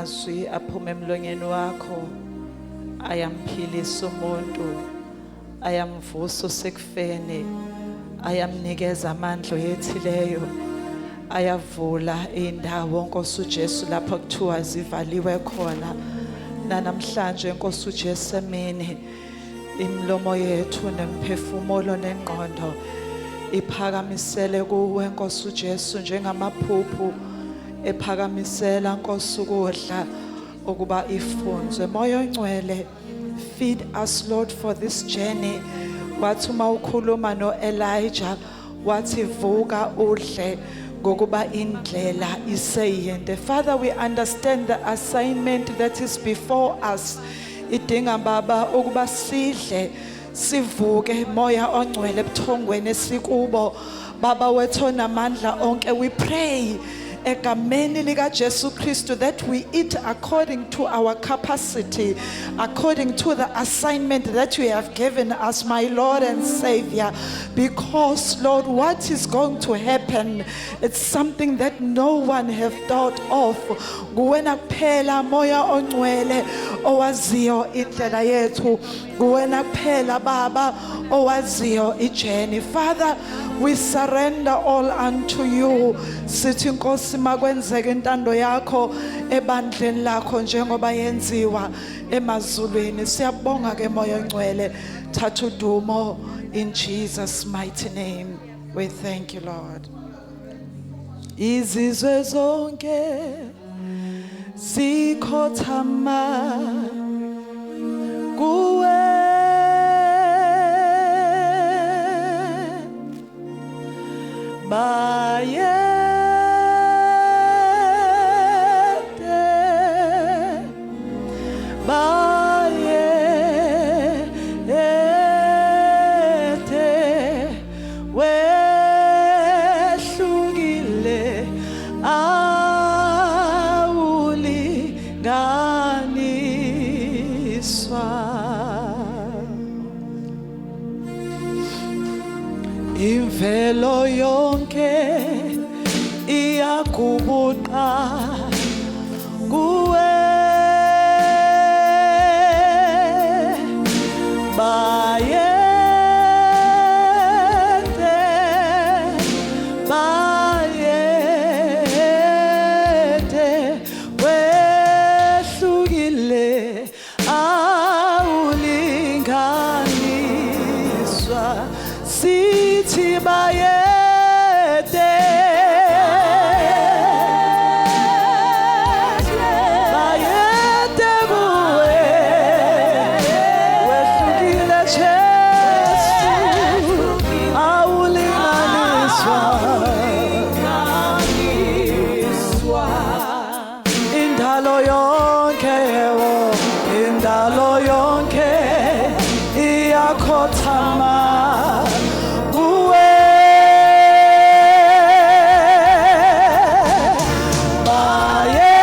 amazwi aphuma emlonyeni wakho ayamphilisa umuntu, ayamvusa usekufeni, ayamnikeza amandla oyethileyo, ayavula indawo Nkosi uJesu lapho kuthiwa zivaliwe khona. Namhlanje Nkosi uJesu emini imlomo yethu nemphefumulo nengqondo iphakamisele kuwe Nkosi uJesu njengamaphuphu ephakamisela Nkosi ukudla ukuba ifunzwe. Moya Ongcwele, feed us Lord for this journey. Wathi uma ukhuluma no-Elijah wathi vuka udle ngokuba indlela iseyinde. Father, we understand the assignment that is before us. Idinga Baba ukuba sidle sivuke Moya Ongcwele ebuthongweni esikubo. Baba wethu onamandla onke, we pray egameni lika Jesu Kristu that we eat according to our capacity, according to the assignment that you have given us, my Lord and Savior. Because Lord, what is going to happen, it's something that no one have thought of. Kuwena kuphela Moya Ongcwele owaziyo indlela yethu, kuwena kuphela Baba owaziyo ijeni. Father, we surrender all unto you. Sithi Nkosi makwenzeke intando yakho ebandleni lakho njengoba yenziwa emazulwini. Siyabonga ke Moya Ongcwele, thatha udumo in Jesus mighty name. We thank you Lord. Izizwe zonke zikhothama kuwe, bayete wehlukile awulinganiswa. Imvelo yonke iyakubuqa kuwe, bayete wehlukile awulinganiswa. Sithi bayete kuwe, wehlukile Jesu awulinganiswa. Indalo yonke indalo yonke iyakhothama kuwe, bayete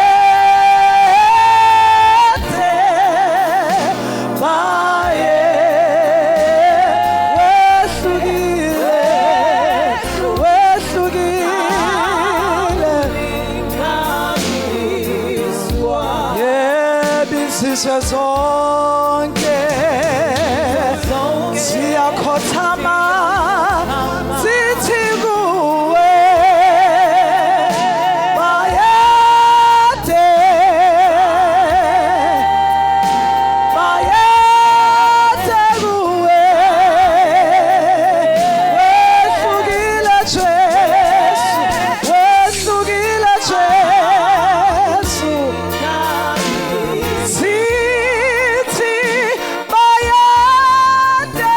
izizwe zonke ziyakhothama zithi kuwe, bayete kuwe, wehlukile Jesu, wehlukile Jesu. Sithi bayete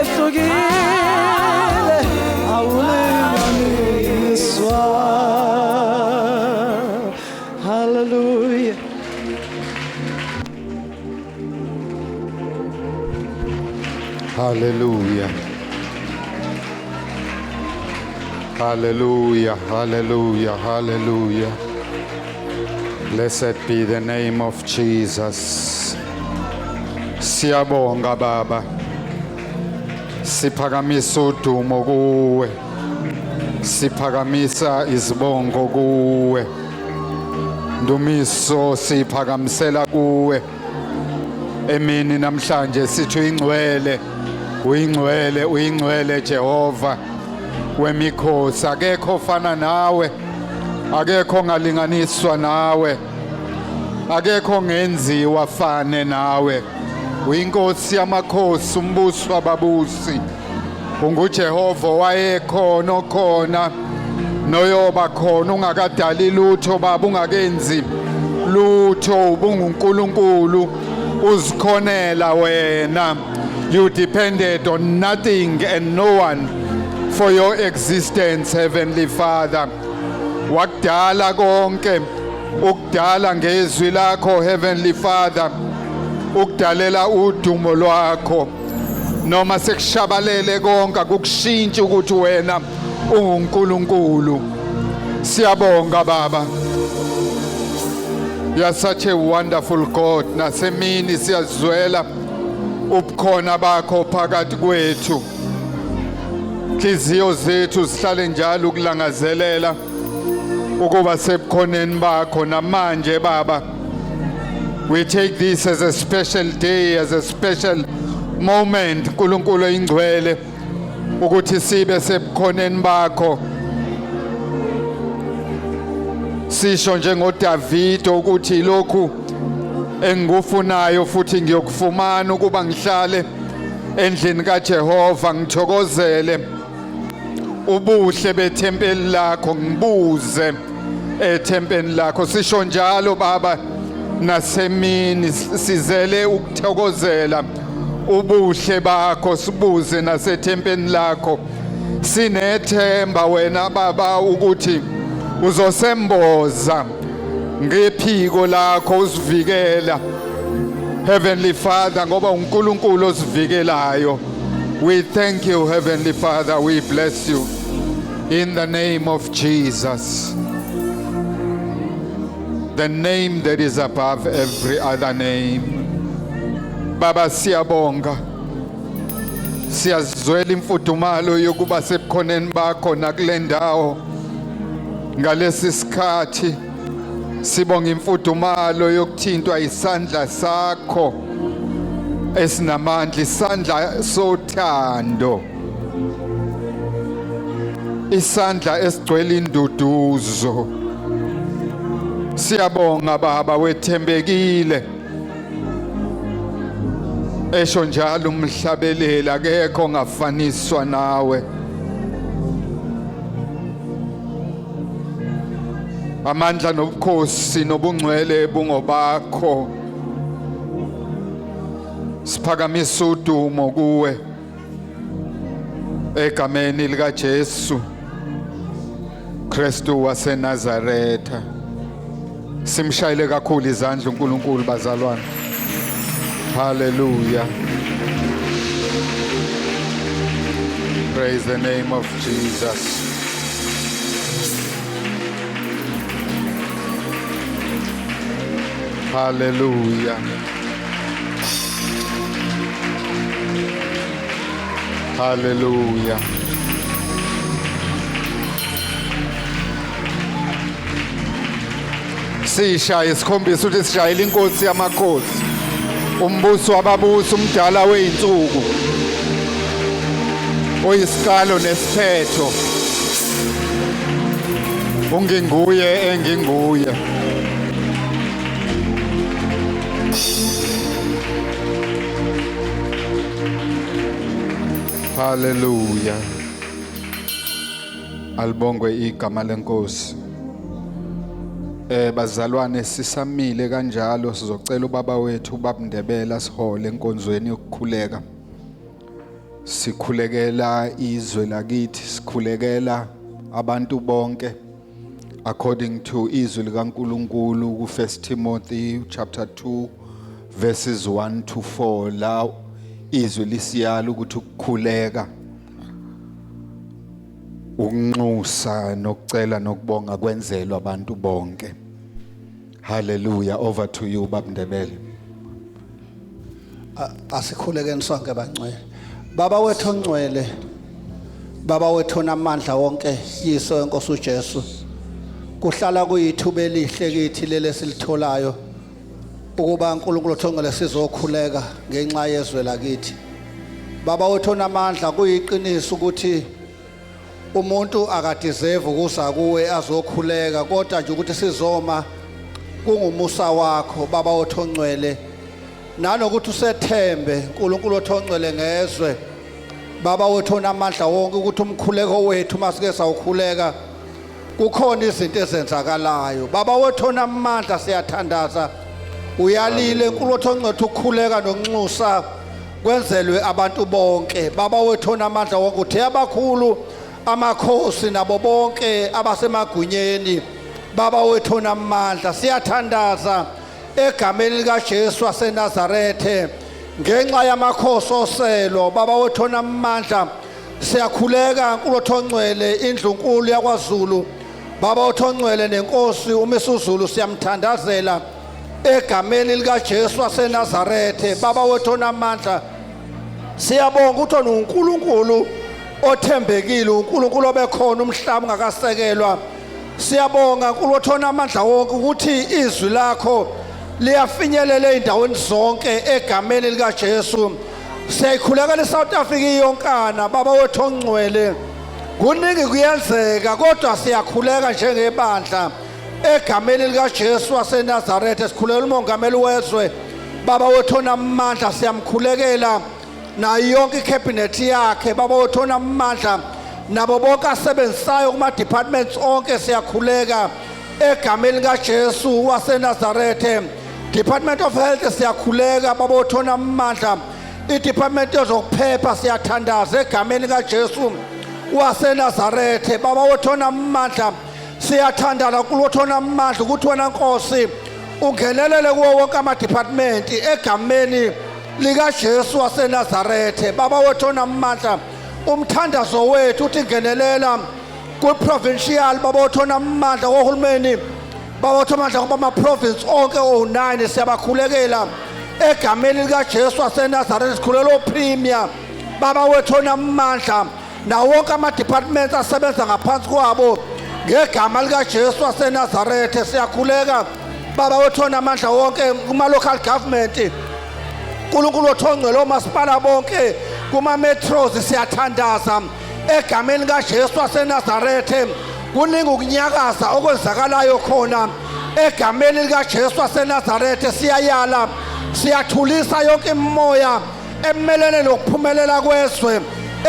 wehlukile awulinganiswa. Hallelujah. Hallelujah. Hallelujah. Hallelujah. Hallelujah. Blessed be the name of Jesus. Siyabonga Baba. Siphakamisa udumo kuwe. Siphakamisa izibongo kuwe. Ndumiso siphakamisela kuwe. Emini namhlanje sithi uyingcwele. Uyingcwele, uyingcwele Jehova wemikhosi. Akekho ofana nawe, akekho ngalinganiswa nawe, akekho ngenziwa fane nawe. Uyinkosi yamakhosi, umbusi wababusi. UnguJehova wayekhona okhona noyoba khona, ungakadali lutho Baba, ungakenzi lutho, ubunguNkulunkulu uzikhonela wena. You depended on nothing and no one for your existence, Heavenly Father. Wakudala konke, ukudala ngezwi lakho, Heavenly Father. Ukudalela udumo lwakho. Noma sekushabalele konke akukushintshe ukuthi wena unguNkulunkulu. Siyabonga Baba. You are such a wonderful God. Nasemini siyazwela ubukhona bakho phakathi kwethu. Inhliziyo zethu zihlale njalo ukulangazelela ukuba sebukhoneni bakho namanje Baba. We take this as a special day, as a special moment, uNkulunkulu oyingcwele, ukuthi sibe sebukhoneni bakho. Sisho njengoDavid ukuthi lokhu engikufunayo futhi ngiyokufumana ukuba ngihlale endlini kaJehova, ngithokozele ubuhle bethempeli lakho, ngibuze ethempelini lakho. Sisho njalo Baba nasemini sizele ukuthokozela ubuhle bakho, sibuze nasethempelini lakho. Sinethemba wena Baba ukuthi uzosemboza ngephiko lakho, usivikela Heavenly Father, ngoba uNkulunkulu osivikelayo. We thank you Heavenly Father, we bless you in the name of Jesus, the name that is above every other name. Baba siyabonga, siyazwela imfudumalo yokuba sebukhoneni bakho nakule ndawo ngalesi sikhathi. Sibonga imfudumalo yokuthintwa isandla sakho esinamandla, isandla sothando, isandla esigcwele induduzo. Siyabonga Baba, wethembekile. Esho njalo umhlabeleli, akekho ngafaniswa nawe. Amandla nobukhosi nobungcwele bungobakho. Siphakamisa udumo kuwe egameni lika Jesu Kristu waseNazaretha. Simshayile kakhulu izandla uNkulunkulu bazalwane. Hallelujah. Praise the name of Jesus. Hallelujah. Hallelujah. Sishaya isikhombisa ukuthi sishayile inkosi yamakhosi, umbusi wababusi, umdala weyinsuku, oyisikalo nesiphetho. Unginguye enginguye. Hallelujah. Alibongwe igama lenkosi. Bazalwane sisamile kanjalo sizocela ubaba wethu uBaba Ndebela sihole enkonzweni yokukhuleka. sikhulekela izwe lakithi, sikhulekela abantu bonke according to izwi likaNkulunkulu ku 1 Timothy chapter 2 verses 1 to 4 la izwi lisiyala ukuthi ukukhuleka ukunxusa nokucela nokubonga kwenzelwa abantu bonke. Hallelujah. Over to you Baba Ndebele. Asikhulekeni sonke bangcwele. Baba wethu ongcwele, Baba wethu onamandla wonke, yiso enkosi uJesu. Kuhlala kuyithuba elihle kithi lele silitholayo ukuba uNkulunkulu othongele sizokhuleka ngenxa yezwe lakithi. Baba wethu onamandla, kuyiqiniso ukuthi umuntu akadeserve ukuza kuwe azokhuleka, kodwa nje ukuthi sizoma kungumusa wakho Baba wethu ongcwele. Nanokuthi usethembe uNkulunkulu othongcwele ngezwe Baba wethu onamandla wonke ukuthi umkhuleko wethu masike sawukhuleka kukhona izinto ezenzakalayo. Baba wethu onamandla, siyathandaza uyalile uNkulunkulu othongcwele ukukhuleka nokunxusa kwenzelwe abantu bonke. Baba wethu onamandla wonke, uthe abakhulu amakhosi nabo bonke abasemagunyeni. Baba wethu onamandla, siyathandaza egameni likaJesu waseNazarethe ngenxa yamakhosi oselo. Baba wethu onamandla, siyakhuleka uNkulunkulu othongcwele indlunkulu yakwaZulu. Baba wethu ongcwele nenkosi uMesuzulu siyamthandazela egameni likaJesu waseNazarethe. Baba wethu onamandla, siyabonga ukuthi uNkulunkulu othembekile, uNkulunkulu obekhona umhlaba ungakasekelwa. Siyabonga uNkulunkulu othona amandla wonke ukuthi izwi lakho liyafinyelela endaweni zonke egameni likaJesu. Siyayikhulekela iSouth Africa yonkana Baba wethu ongcwele, kuningi kuyenzeka kodwa siyakhuleka njengebandla egameni likaJesu waseNazarethe. Sikhulekela umongameli wezwe Baba wethu onamandla, siyamkhulekela nayo yonke icabinet yakhe Baba wethu onamandla, nabo bonke asebenzisayo kuma departments onke siyakhuleka egameni likaJesu waseNazarethe. Department of Health siyakhuleka Baba wethu onamandla, iDepartment yokuphepha siyathandaza egameni likaJesu waseNazarethe. Baba wethu onamandla, siyathandana uNkulunkulu wethu onamandla ukuthi wena Nkosi ungenelele kuwo wonke ama department egameni likaJesu waseNazarethe. Baba wethu onamandla, umthandazo wethu uthi ngenelela ku-provincial Baba wethu onamandla wohulumeni, Baba wethu amandla kuma province onke o9 siyabakhulekela egameni likaJesu waseNazarethe. Sikhulela oPremier Baba wethu onamandla nawo wonke ama departments asebenza ngaphansi kwabo ngegama likaJesu waseNazarethe. Siyakhuleka Baba wethu onamandla wonke kuma local government, uNkulunkulu othongcwele omasipala bonke kuma metros siyathandaza egameni likaJesu waseNazarethe. Kuningi ukunyakaza okwenzakalayo khona egameni likaJesu waseNazarethe. Siyayala siyathulisa yonke imimoya emelene nokuphumelela kwezwe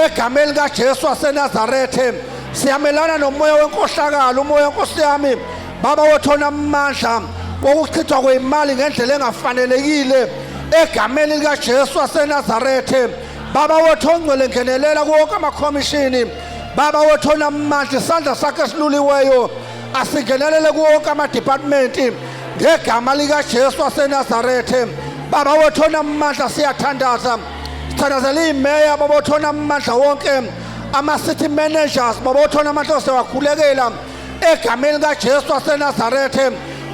egameni likaJesu waseNazarethe. Siyamelana nomoya wenkohlakalo, umoya wenkosi yami Baba wethu onamandla wokuchithwa kwemali ngendlela engafanelekile egameni likaJesu waseNazarethe. Baba wethu ongcwele ngenelela kuwonke amakhomishini. Baba wethu onamandla, isandla sakhe esiluliweyo asingenelele kuwonke ama-department ngegama likaJesu waseNazarethe. Baba wethu onamandla, siyathandaza sithandazela imeya Baba wethu onamandla wonke, ama-city managers Baba wethu onamandla siyawakhulekela egameni likaJesu waseNazarethe.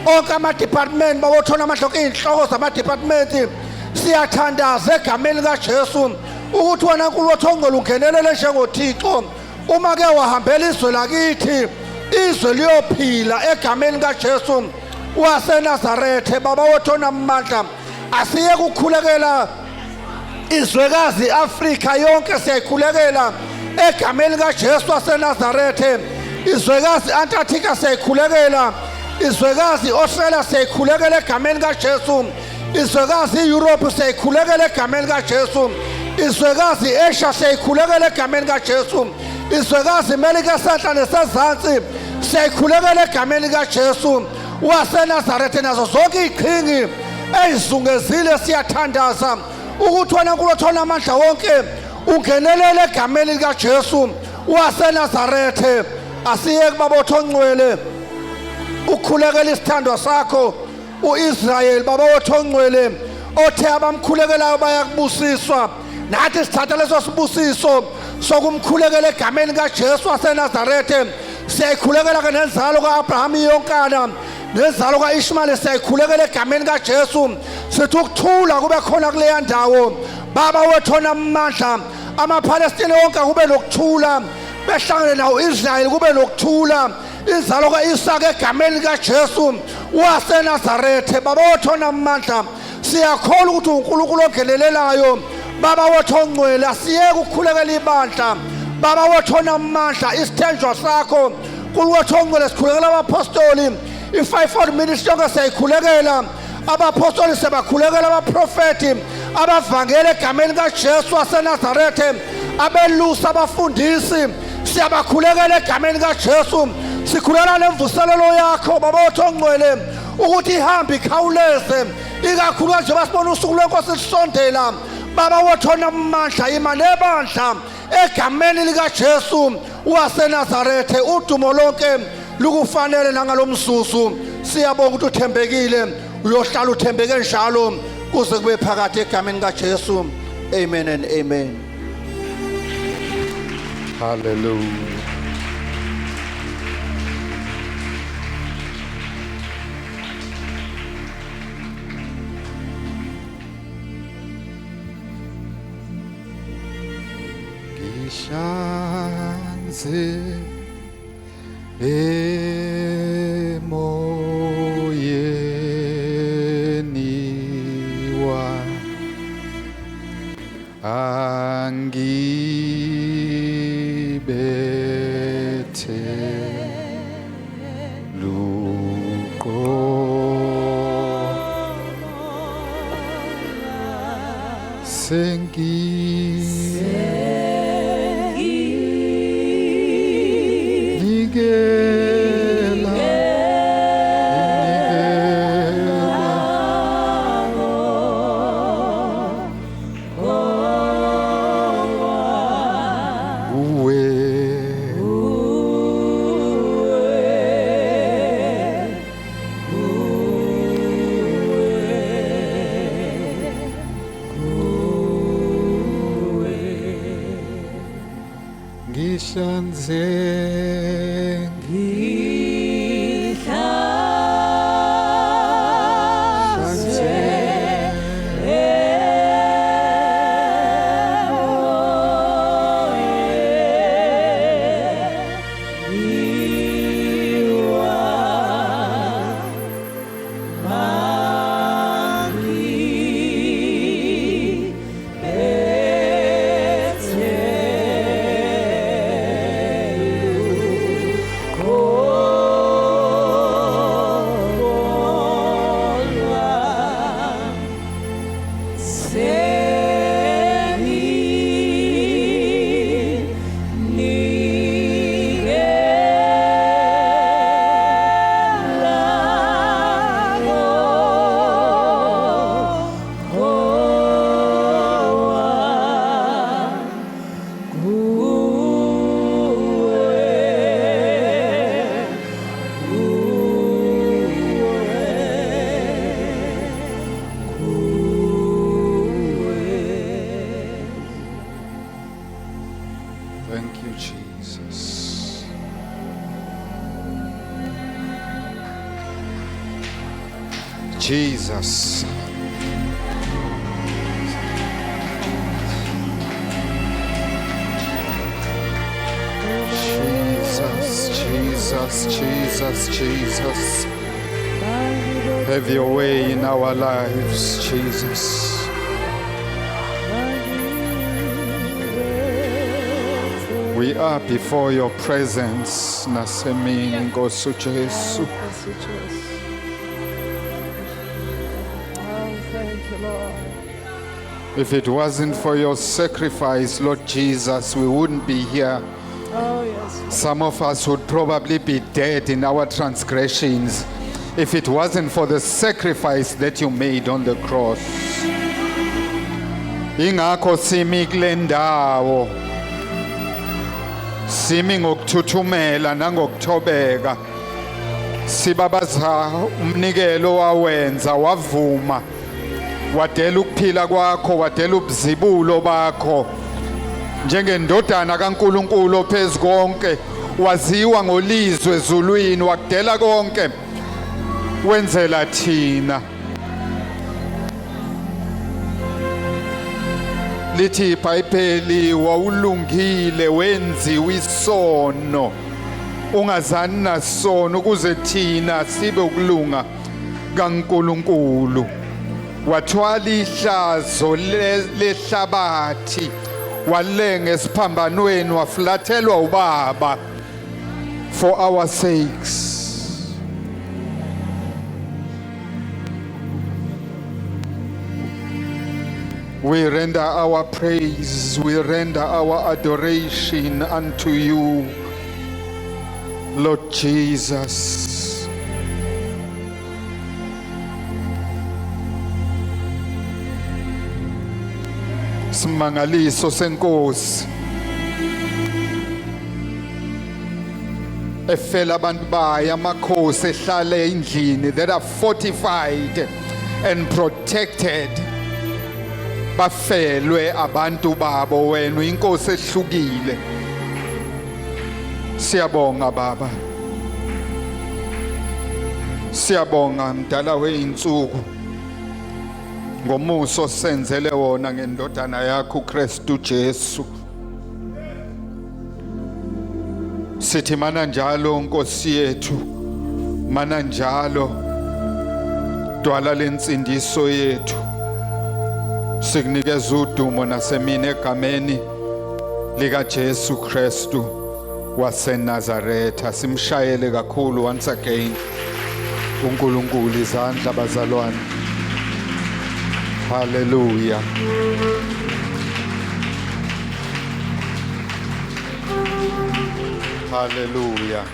Onke ama-department Baba wethu onamandla, onke iy'nhloko zama-department siyathandaza egameni likaJesu ukuthi wena Nkulunkulu wethu ongcwele ungenelele njengoThixo. Uma ke wahambela izwe lakithi, izwe liyophila egameni likaJesu waseNazarethe. Baba wethu onamandla, asiye ukukhulekela izwekazi Afrika yonke, siyayikhulekela egameni likaJesu waseNazarethe. Izwekazi Antarctica siyayikhulekela, izwekazi Australia siyayikhulekela egameni likaJesu, izwekazi Europe siyayikhulekela egameni likaJesu, izwekazi Asia siyayikhulekela egameni likaJesu, izwekazi Melika Santla nesezantsi siyayikhulekela egameni likaJesu waseNazarethe. Nazo zonke iqhingi ezizungezile siyathandaza ukuthi wena Nkulunkulu onamandla wonke ungenelele egameni likaJesu waseNazarethe. Asiye kubaba othongcwele ukhulekela isithandwa sakho uIsrael, baba othongcwele othe abamkhulekelayo bayakubusiswa. Nathi sithatha leso sibusiso sokumkhulekela egameni kaJesu waseNazarethe. Siyayikhulekela ke nenzalo kaAbraham yonkana, nenzalo kaIshmael, siyayikhulekela egameni kaJesu. Sithi ukuthula kube khona kuleya ndawo. Baba wethu onamandla, amaPalestina wonke kube nokuthula, behlangene nawo Israel kube nokuthula. Inzalo kaIsaka egameni kaJesu waseNazarethe. Baba wethu onamandla, siyakholwa ukuthi uNkulunkulu ongenelelayo. Baba wethu ongcwele, asiyeke ukukhulekela ibandla. Baba wethu onamandla, isithenjwa sakho uNkulunkulu wethu ongcwele, sikhulekela abapostoli, i-500 ministry yonke siyayikhulekela. Abapostoli sebakhulekela, abaprofeti, abavangeli egameni kaJesu waseNazarethe, abelusi, abafundisi, siyabakhulekela egameni kaJesu. Sikhulekela nemvuselelo yakho baba wethu ongcwele ukuthi ihambe ikhawuleze, ikakhulu njengoba sibona usuku lwenkosi lisondela. Baba wethu onamandla, ima nebandla egameni likaJesu waseNazarethe. Udumo lonke lukufanele nangalomzuzu. Siyabonga ukuthi uthembekile, uyohlala uthembeke njalo kuze kube phakathi egameni kaJesu. Amen and amen. Hallelujah. Ngishanze emoyeni wami, angibethe luqo Thank you, Jesus. Jesus. Jesus. Have your way in our lives, Jesus. We are before your presence, Nasemini Nkosi Jesu. Thank you, Lord. If it wasn't for your sacrifice, Lord Jesus, we wouldn't be here. Oh, yes. Some of us would probably be dead in our transgressions if it wasn't for the sacrifice that you made on the cross. ingakho simi kule ndawo, simi ngokuthuthumela nangokuthobeka, sibabaza umnikelo wawenza, wavuma, wadela ukuphila kwakho, wadela ubuzibulo bakho njengendodana kaNkulunkulu ophezu konke, waziwa ngolizwe ezulwini, wakudela konke wenzela thina. Lithi iBhayibheli wawulungile wenziwa isono, ungazani nasono ukuze thina sibe ukulunga kaNkulunkulu. Wathwala ihlazo lehlabathi, walenga esiphambanweni, wafulathelwa ubaba for our sakes. We render our praise, we render our adoration unto you, Lord Jesus. Simangaliso senkosi efela abantu bayo amakhosi ehlale endlini that are fortified and protected, bafelwe abantu babo, wena inkosi ehlukile. Siyabonga Baba, siyabonga mdala weinsuku ngomuso senzele wona ngendodana yakho uKristu Jesu. Sithi mana njalo Nkosi yethu, mana njalo dwala lensindiso yethu, sikunikeza udumo nasemini egameni lika Jesu Kristu waseNazaretha. Simshayele kakhulu once again uNkulunkulu izandla bazalwane. Hallelujah. Hallelujah.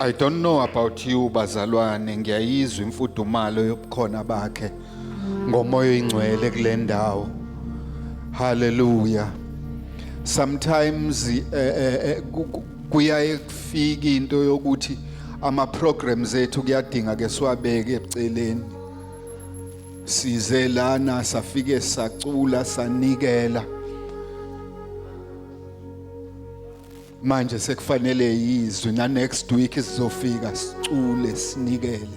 I don't know about you bazalwane, ngiyayizwa imfudumalo yobukhona bakhe ngomoya oyingcwele kule ndawo. Hallelujah. Sometimes kuyaye kufika into yokuthi ama programs ethu kuyadinga ke siwabeke eceleni, size lana safike sacula sanikela, manje sekufanele yizwe na next week sizofika sicule sinikele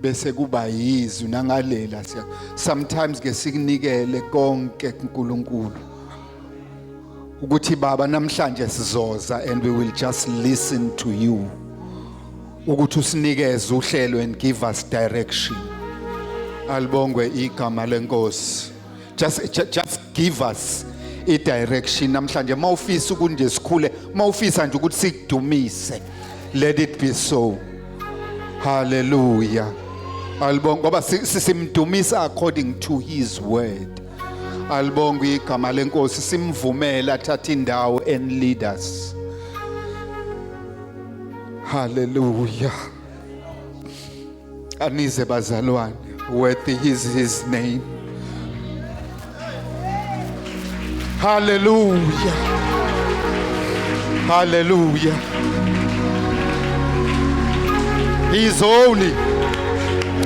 bese kuba yizwe nangalela. Sometimes ke sikunikele konke kuNkulunkulu ukuthi Baba namhlanje sizoza and we will just listen to you, ukuthi usinikeze uhlelo and give us direction. Alibongwe igama lenkosi. Just give us a direction namhlanje. Mawufisa ukunje sikhule, mawufisa nje ukuthi sikudumise, let it be so. Hallelujah. Alibongwe ngoba simdumisa according to his word. Alibongwe igama lenkosi, simvumela athathe indawo and lead us. Hallelujah. Anize bazalwane, worthy is his name. Hallelujah. Hallelujah. He is holy.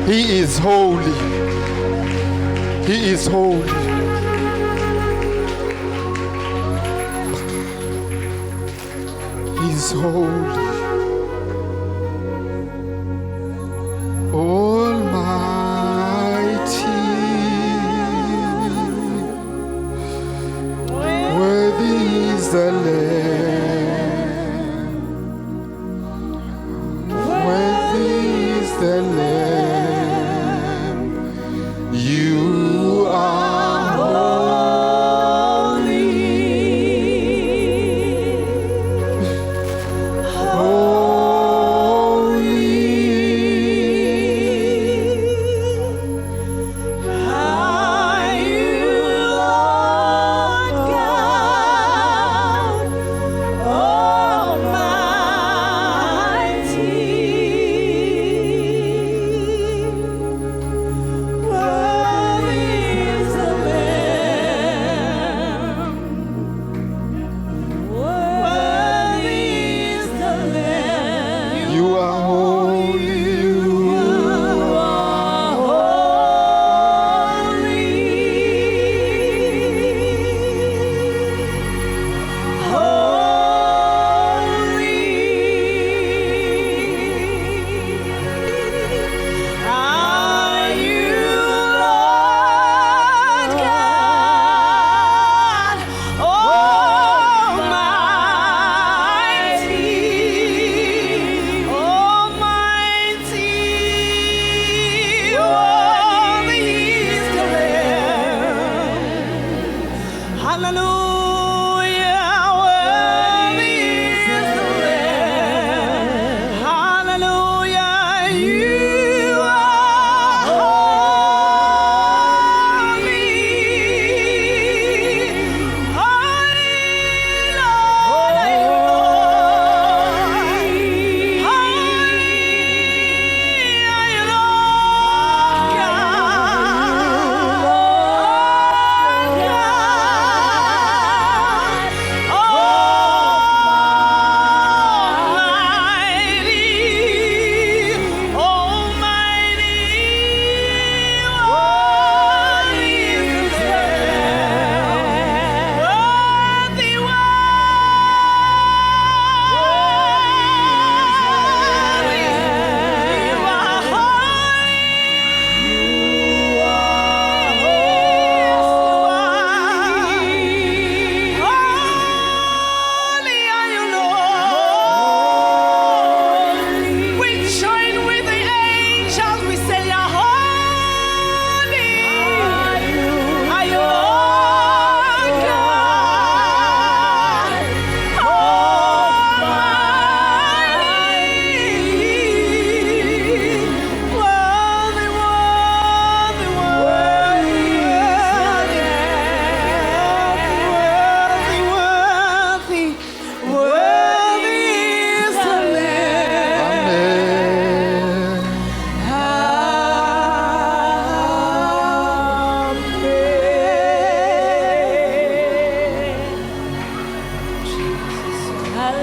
He is holy. He is holy. He is holy. The Lamb, worthy is the Lamb. You are holy, holy.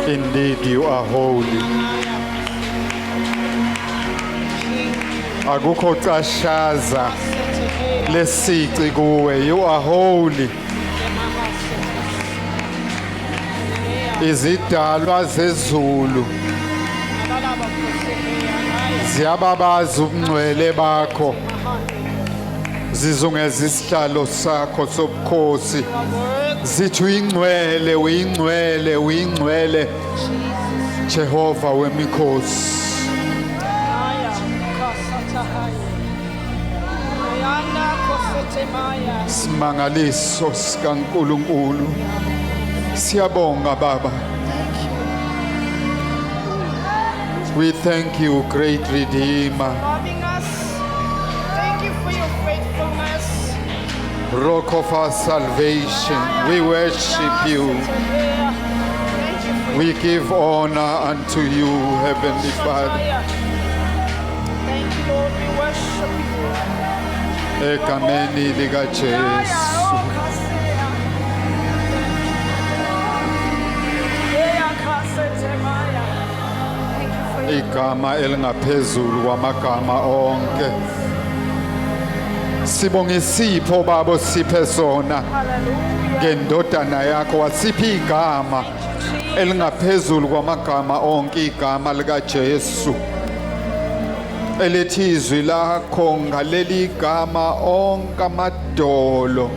Indeed, you are holy. Akukho cashasha lesici kuwe. You are holy. Izidalwa zezulu ziyababaza ubungcwele bakho, zizungeza isihlalo sakho sobukhosi, zithi uyingcwele, uyingcwele, uyingcwele, Jehova wemikhosi. Simangaliso sikaNkulunkulu, siyabonga Baba. We thank you, great Redeemer, Loving us. Thank you for your faithfulness. Rock of our salvation. We worship you. Thank you for We give honor unto you, Heavenly Father. Thank you, Lord. We worship you. Egameni lika Jesu. Igama elingaphezulu kwamagama onke. Sibonga isipho Baba siphe sona ngendodana yakho, wasipha igama elingaphezulu kwamagama onke, igama lika Jesu. Elithi izwi lakho ngaleli gama onke amadolo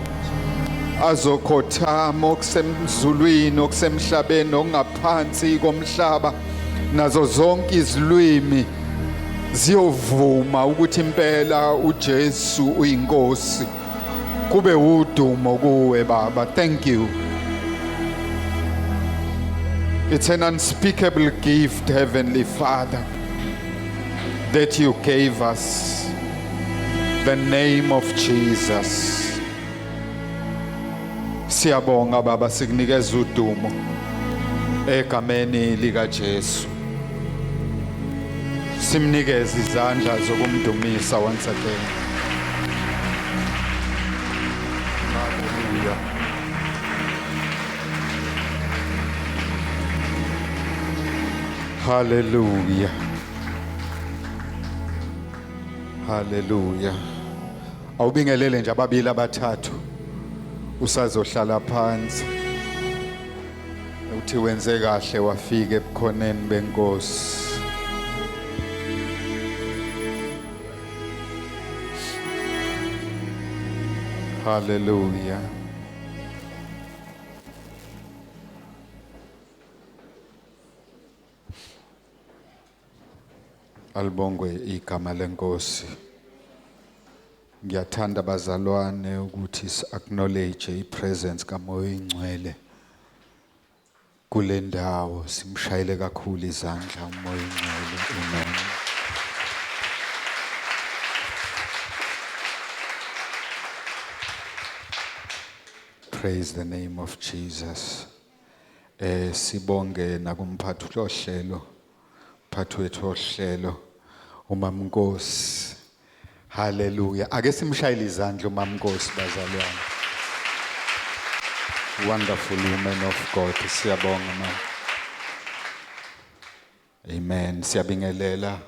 azokhothama, okusemzulwini, okusemhlabeni, okungaphansi komhlaba, nazo zonke izilwimi ziyovuma ukuthi impela uJesu uyinkosi. Kube udumo kuwe Baba. Thank you. It's an unspeakable gift, Heavenly Father, that you gave us, the name of Jesus. Siyabonga Baba, sikunikeza udumo egameni lika Jesu. Simnikeza izandla zokumdumisa once again. Hallelujah. Hallelujah. Hallelujah. Awubingelele nje ababili abathathu usazohlala phansi. Uthi wenze kahle wafika ebukhoneni benkosi. Hallelujah. Alibongwe igama lenkosi. Ngiyathanda bazalwane ukuthi acknowledge ipresence kaMoya Oyingcwele kule ndawo, simshayile kakhulu izandla uMoya Oyingcwele. Amen. Praise the name of Jesus. Sibonge nakumphathi ohlelo, mphathi wethu ohlelo, uMama Nkosi. Hallelujah. Ake simshayile izandla uMama Nkosi bazalwane. Wonderful woman of God. Siyabonga ma. Amen. Siyabingelela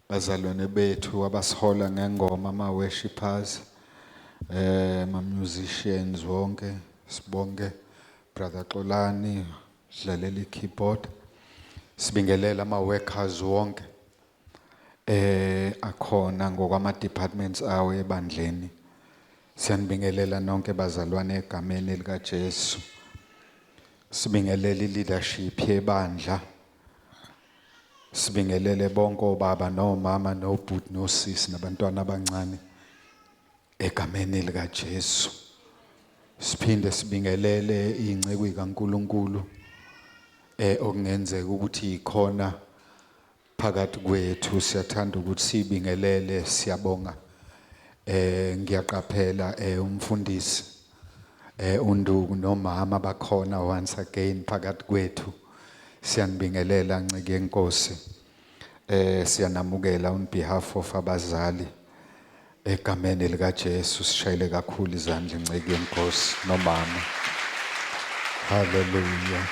bazalwane bethu abasihola ngengoma ama worshipers, ma musicians wonke. Sibonge brother Xolani dlalela ikeyboard. Sibingelela ama workers wonke akhona ngokwama departments awo ebandleni. Siyanibingelela nonke bazalwane egameni lika Jesu. Sibingelela leadership yebandla. Sibingelele bonke obaba nomama nobhuti nosisi nabantwana abancane egameni lika Jesu. Siphinde sibingelele ingceku kaNkuluNkulu okungenzeka ukuthi ikhona phakathi kwethu. Siyathanda ukuthi sibingelele, siyabonga. Ngiyaqaphela umfundisi uNduku nomama bakhona once again phakathi kwethu. Siyanibingelela ncike yenkosi. Siyanamukela on behalf of abazali egameni lika Jesu. Sishayile kakhulu izandla ncike yenkosi nomama. Hallelujah.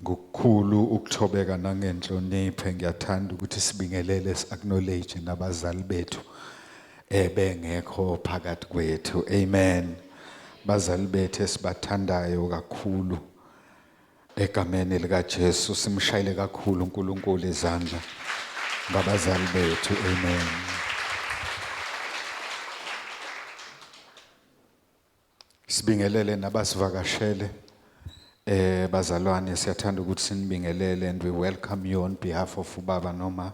Ngokukhulu ukuthobeka nangenhlonipho ngiyathanda ukuthi sibingelele acknowledge nabazali bethu bengekho phakathi kwethu. Amen. Bazali bethu esibathandayo kakhulu egameni lika Jesu, simshayile kakhulu uNkulunkulu izandla ngabazali bethu. Amen. Sibingelele nabasivakashele bazalwane. Siyathanda ukuthi sinibingelele and we welcome you on behalf of ubaba noma.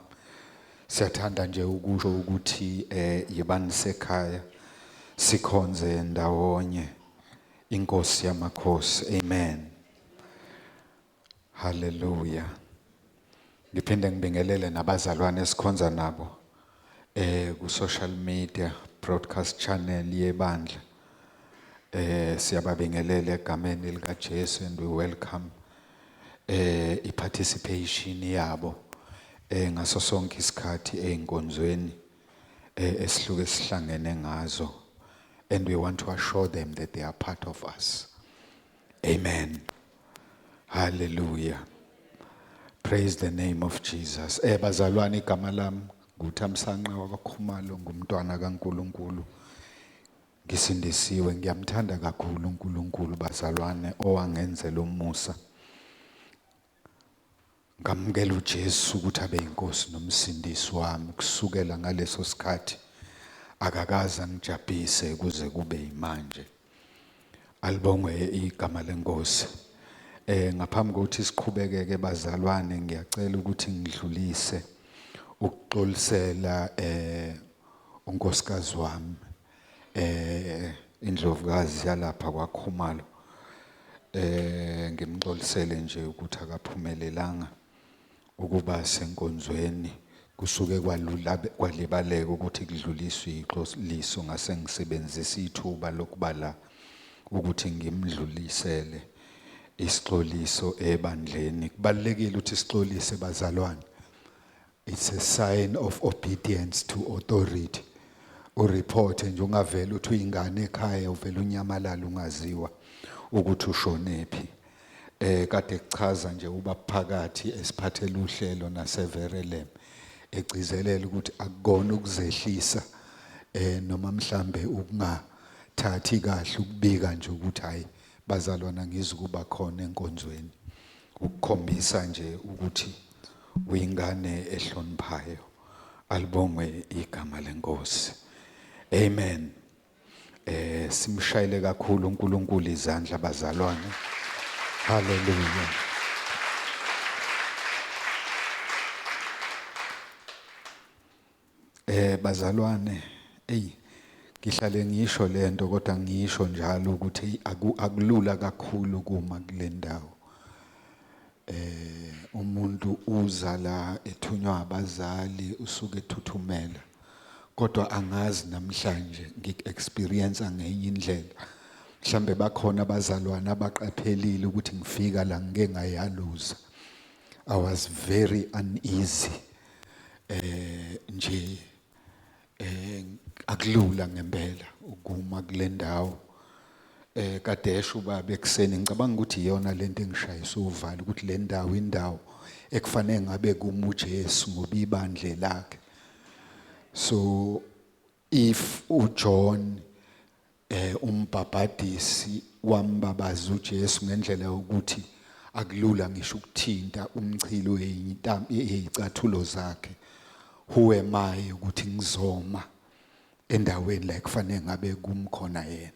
Siyathanda nje ukusho ukuthi yibani sekhaya sikhonze ndawonye inkosi yamakhosi. Amen. Hallelujah. Ngiphinde ngibingelele nabazalwane esikhonza nabo ku social media broadcast channel yebandla. Siyababingelela egameni lika Jesu and we welcome participation yabo ngaso sonke isikhathi einkonzweni esihluke sihlangene ngazo, and we want to assure them that they are part of us. Amen. Hallelujah. Praise the name of Jesus. Bazalwane igama lami nguThamsanqa wakwaKhumalo, ngumntwana kaNkuluNkulu. Ngisindisiwe, ngiyamthanda kakhulu uNkulunkulu bazalwane owangenzela umusa. Ngamukela uJesu ukuthi abe inkosi nomsindisi wami kusukela ngaleso sikhathi. Akakaza ngijabhise kuze kube imanje. Alibongwe igama lenkosi. Ngaphambi kokuthi siqhubekeke bazalwane, ngiyacela ukuthi ngidlulise ukuxolisela unkosikazi wami indlovukazi yalapha kwaKhumalo. Ngimxolisele nje ukuthi akaphumelelanga ukuba senkonzweni. Kusuke kwalibaleka ukuthi kudluliswe ixoliso, ngase ngisebenzisa ithuba lokubala ukuthi ngimdlulisele isixoliso ebandleni. Kubalekile ukuthi isixolise bazalwane. It's a sign of obedience to authority. Ureport nje ungavela uthi uyingane ekhaya uvela unyamalala ungaziwa ukuthi ushonephi. Kade kuchaza nje uba phakathi esiphathele uhlelo naseverelem egcizelela ukuthi akukona ukuzehlisa noma mhlambe ukungathathi kahle ukubika nje ukuthi hayi bazalwana ngizokuba khona enkonzweni, ukukhombisa nje ukuthi uyingane ehloniphayo. Alibongwe igama lenkosi. Amen. Simshayile kakhulu uNkulunkulu izandla bazalwane. Hallelujah. Bazalwane, ngihlale ngisho lento kodwa ngisho njalo ukuthi akulula kakhulu kuma kule ndawo. Umuntu uza la ethunywa abazali usuke ethuthumela. Kodwa angazi namhlanje ngik-experience ngenye indlela. Mhlambe bakhona abazalwane abaqaphelile ukuthi ngifika la ngeke ngayaluza. I was very uneasy. Nje akulula ngempela ukuma kule ndawo. Kadesha ubaba ekseni ngicabanga ukuthi iyona lento engishayisa uvalo ukuthi le ndawo indawo ekufanele ngabe kuma uJesu ngoba ibandle lakhe. So if uJohn umbhabhadisi wambabaza uJesu ngendlela yokuthi akulula ngisho ukuthinta umchilo ezicathulo zakhe, who am I ukuthi ngizoma endaweni la kufanele ngabe kumkhona yena,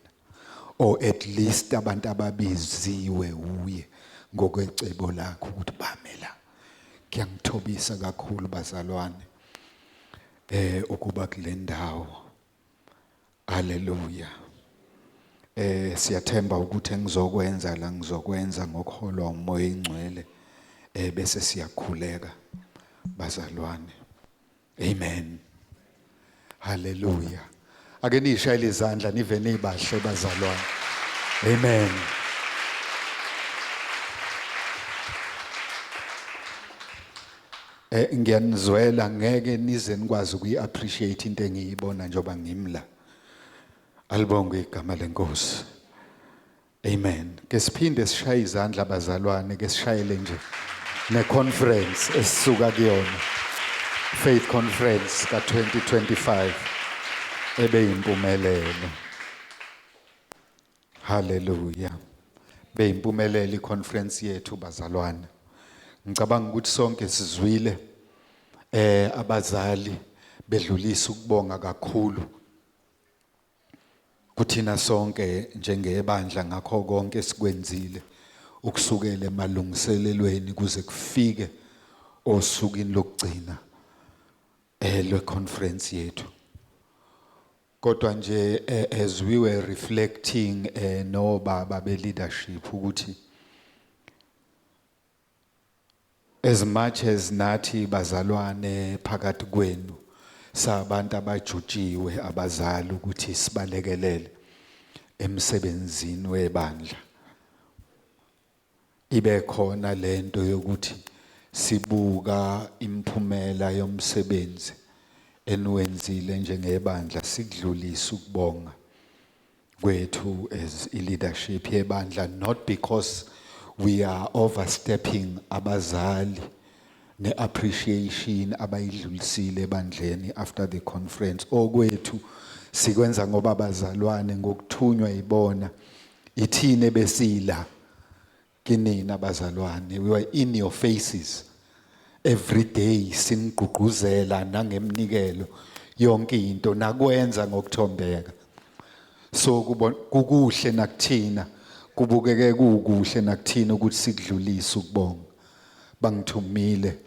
or at least abantu ababiziwe uye ngokwecebo lakhe ukuthi bamela. Ngiyangithobisa kakhulu bazalwane ukuba kule ndawo. Haleluya. Siyathemba ukuthi engizokwenza la ngizokwenza ngokholwa umoya ingcwele bese siyakhuleka bazalwane. Amen. Haleluya. Ake nishayele izandla nive nibahle bazalwane. Amen. Ngiyanizwela ngeke nize nikwazi ukuyi-appreciate into engiyibona njengoba ngimla. Alibonge igama lenkosi. Amen. Ke siphinde sishaye izandla bazalwane, ke sishayele nje ne-conference esisuka kuyona. Faith Conference ka-2025 ebeyimpumelelo. Hallelujah. Beyimpumelelo i-conference yethu bazalwane. Ngicabanga ukuthi sonke sizwile abazali bedlulisa ukubonga kakhulu kuthina sonke njengebandla ngakho konke sikwenzile ukusukela emalungiselelweni kuze kufike osukwini lokugcina le-conference yethu. Kodwa nje as we were reflecting no baba be-leadership ukuthi as much as nathi bazalwane phakathi kwenu sabantu abajutshiwe abazali ukuthi sibalekelele emsebenzini webandla, ibe khona lento yokuthi sibuka imphumela yomsebenzi eniwenzile njengebandla sikudlulisa ukubonga kwethu as i-leadership yebandla, not because we are overstepping abazali ne-appreciation abayidlulisile ebandleni after the conference. Okwethu sikwenza ngoba abazalwane ngokuthunywa ibona ithine besila kinina abazalwane. We were in your faces every day sinigqugquzela nangemnikelo yonke into nakwenza ngokuthombeka. So kukuhle nakuthina, kubukeke kukuhle nakuthina ukuthi sikudlulise ukubonga. Bangithumile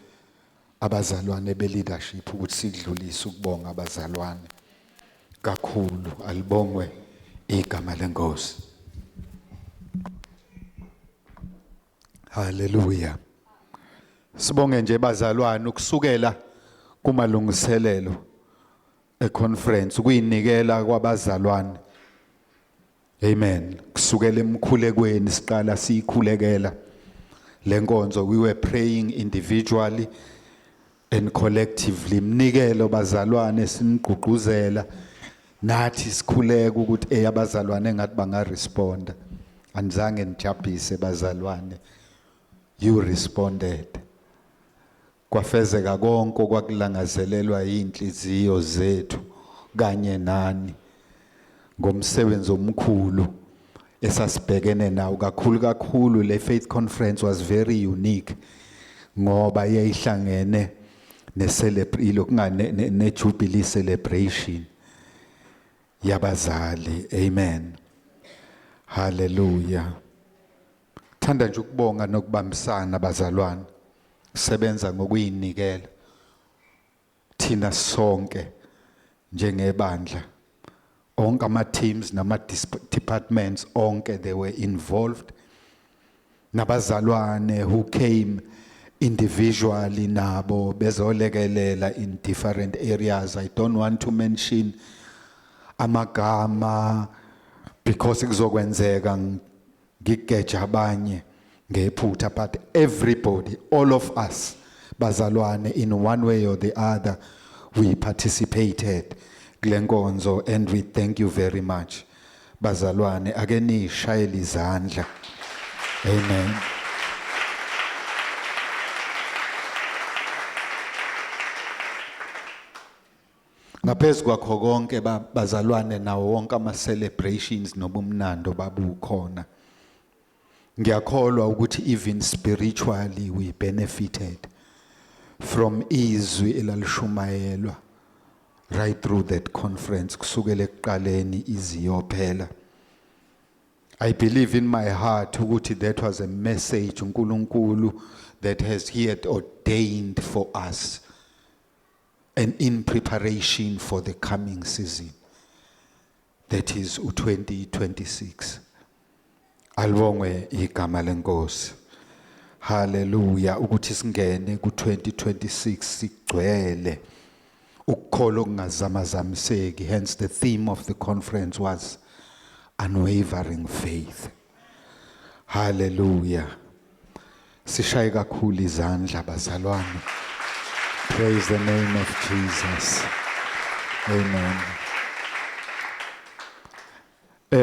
abazalwane be-leadership ukuthi sikudlulise ukubonga abazalwane kakhulu. Alibongwe igama lenkosi. Hallelujah. Sibonge nje bazalwane ukusukela kumalungiselelo e-conference kuyinikela kwabazalwane. Amen. Kusukela emkhulekweni siqala siyikhulekela lenkonzo, we were praying individually and collectively. Mnikelo bazalwane sinigqugquzela nathi sikhuleka ukuthi abazalwane ngathi bangaresponda. Anizange nijabhise bazalwane, you responded. Kwafezeka konke okwakulangazelelwa inhliziyo zethu kanye nani ngomsebenzi omkhulu esasibhekene nawo. Kakhulu le Faith Conference was very unique ngoba yayihlangene ne-Jubilee celebration yabazali. Amen. Hallelujah. Thanda nje ukubonga nokubambisana bazalwane, sebenza ngokuyinikela thina sonke njengebandla. Onke ama teams nama departments onke they were involved. Nabazalwane who came individually nabo bezolekelela in different areas. I don't want to mention amagama because kuzokwenzeka ngigeja abanye ngephutha, but everybody, all of us bazalwane, in one way or the other we participated kule nkonzo, and we thank you very much bazalwane. Ake nishayele izandla. Amen. Ngaphezu kwakho konke bazalwane, nawo wonke ama celebrations nobumnando babukhona, ngiyakholwa ukuthi even spiritually we benefited from izwi elalishumayelwa right through that conference kusukela ekuqaleni iziyophela. I believe in my heart ukuthi that was a message uNkulunkulu that he had ordained for us and in preparation for the coming season, that is 2026. Alibongwe igama lenkosi. Hallelujah. Ukuthi singene ku 2026 sigcwele ukukholwa okungazamazamiseki. Hence the theme of the conference was unwavering faith. Hallelujah. Sishaye kakhulu izandla bazalwane. Praise the name of Jesus. Amen.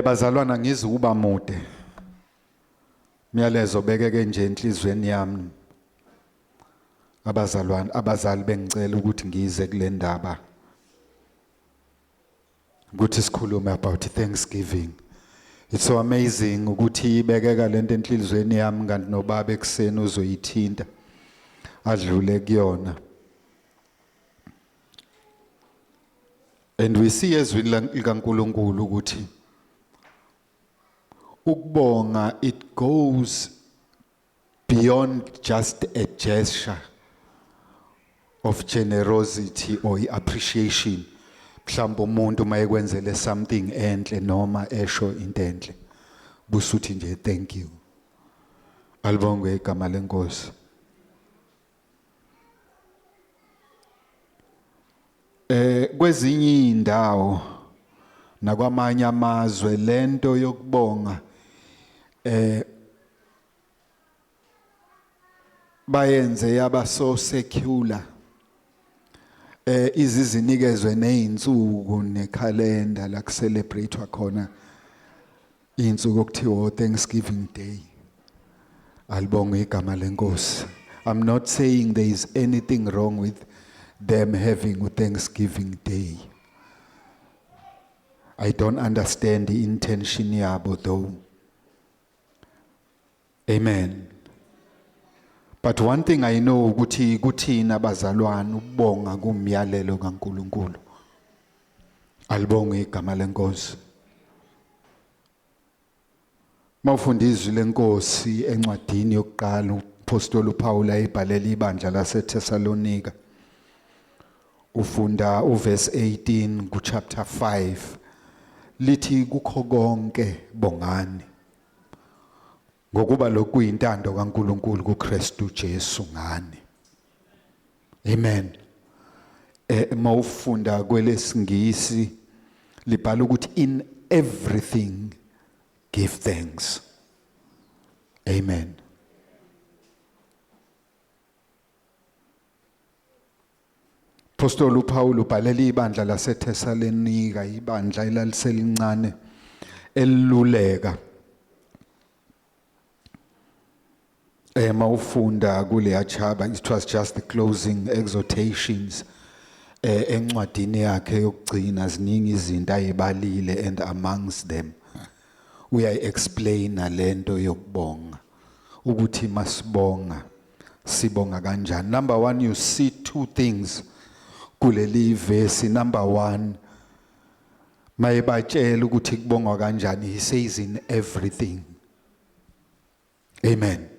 Bazalwana ngizukuba mude. Miyalezo bekeke nje enhlizweni yami. Abazalwane, abazali bengicela ukuthi ngize kule ndaba. Ukuthi sikhulume about Thanksgiving. It's so amazing ukuthi ibekeka lento enhlizweni yami kanti nobaba ekseni uzoyithinta adlule kuyona. And we see ezwini likaNkulunkulu ukuthi ukubonga, it goes beyond just a gesture of generosity or appreciation. Mhlawumbe umuntu mayekwenzele something enhle noma esho into enhle busuthi nje thank you. Alibongwe igama lenkosi. Kwezinye indawo nakwamanye amazwe lento yokubonga bayenze yaba so secular. Izizinikezwe nezinsuku nekhalenda la celebratewa khona insuku okuthiwa Thanksgiving Day. Alibonge igama lenkosi. I'm not saying there is anything wrong with them having a Thanksgiving Day. I don't understand the intention yabo though. Amen. But one thing I know ukuthi kuthina bazalwane ukubonga kumyalelo kaNkulunkulu. Alibonge igama lenkosi. Mawufunda izwi lenkosi encwadini yokuqala uPostoli uPaul ayibhalela ibandla laseThessalonika. Ufunda uverse 18 ku chapter 5 lithi kukho konke bongani ngokuba lokhu kuyintando kaNkulunkulu kuKristu Jesu ngani. Amen. Mawufunda kwelesingisi libhala ukuthi in everything give thanks. Amen. Apostoli uPaul ubhalela ibandla laseThessalonika, ibandla elaliselincane eluleka. Mawufunda kule chapter, it was just the closing exhortations encwadini yakhe yokugcina ziningi izinto ayibalile, and amongst them uyayi-explaina lento yokubonga ukuthi masibonga sibonga kanjani. Number one, you see two things kuleli verse. Number one, mayebatshela ukuthi kubongwa kanjani, he says in everything. Amen.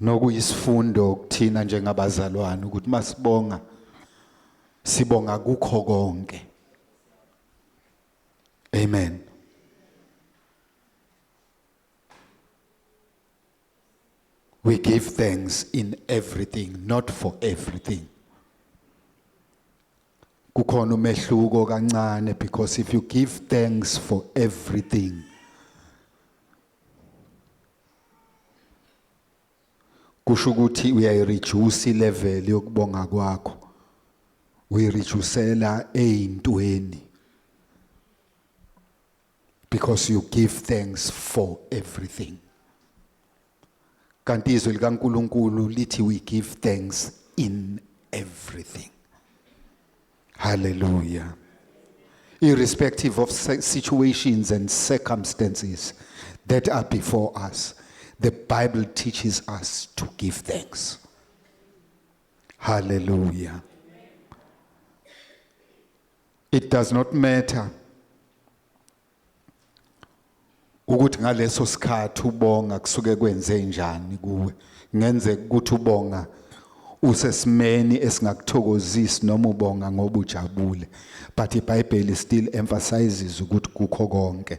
nokuyisifundo kuthina njengabazalwane ukuthi masibonga sibonga kukho konke. Amen. We give thanks in everything, not for everything. Kukhona umehluko kancane, because if you give thanks for everything, kusho ukuthi uyayireduce ilevel yokubonga kwakho. Uyireducela eyintweni, because you give thanks for everything. Kanti izwi likaNkulunkulu lithi we give thanks in everything. Hallelujah. Irrespective of situations and circumstances that are before us, the Bible teaches us to give thanks. Hallelujah. It does not matter ukuthi ngaleso sikhathi ubonga kusuke kwenze njani kuwe. Ngenze ukuthi ubonga usesimeni esingakuthokozisi noma ubonga ngoba ujabule, but iBhayibheli still emphasizes ukuthi kukho konke.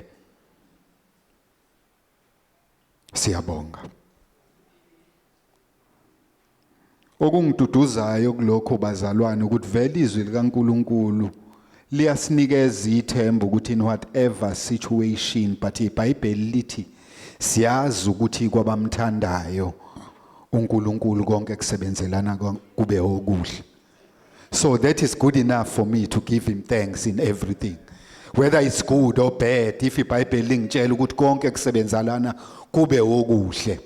Siyabonga. Okungiduduzayo kulokho bazalwane ukuthi vele izwi likaNkulunkulu liyasinikeza ithemba ukuthi in whatever situation, but iBhayibheli lithi siyazi ukuthi kwabamthandayo uNkulunkulu konke kusebenzelana kube okuhle. So that is good enough for me to give him thanks in everything, whether it's good or bad. If iBhayibheli lingitshela ukuthi konke kusebenzelana kube okuhle,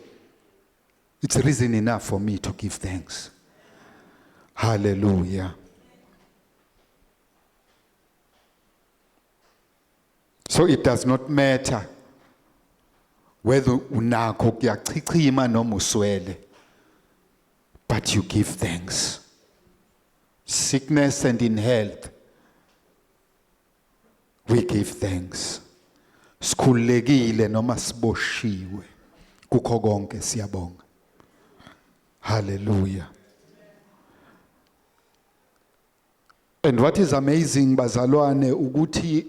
it's reason enough for me to give thanks. Hallelujah. So it does not matter whether unakho kuyachichima noma uswele, but you give thanks. Sickness and in health, we give thanks. Sikhulekile noma siboshiwe, kukho konke siyabonga. Hallelujah. And what is amazing bazalwane ukuthi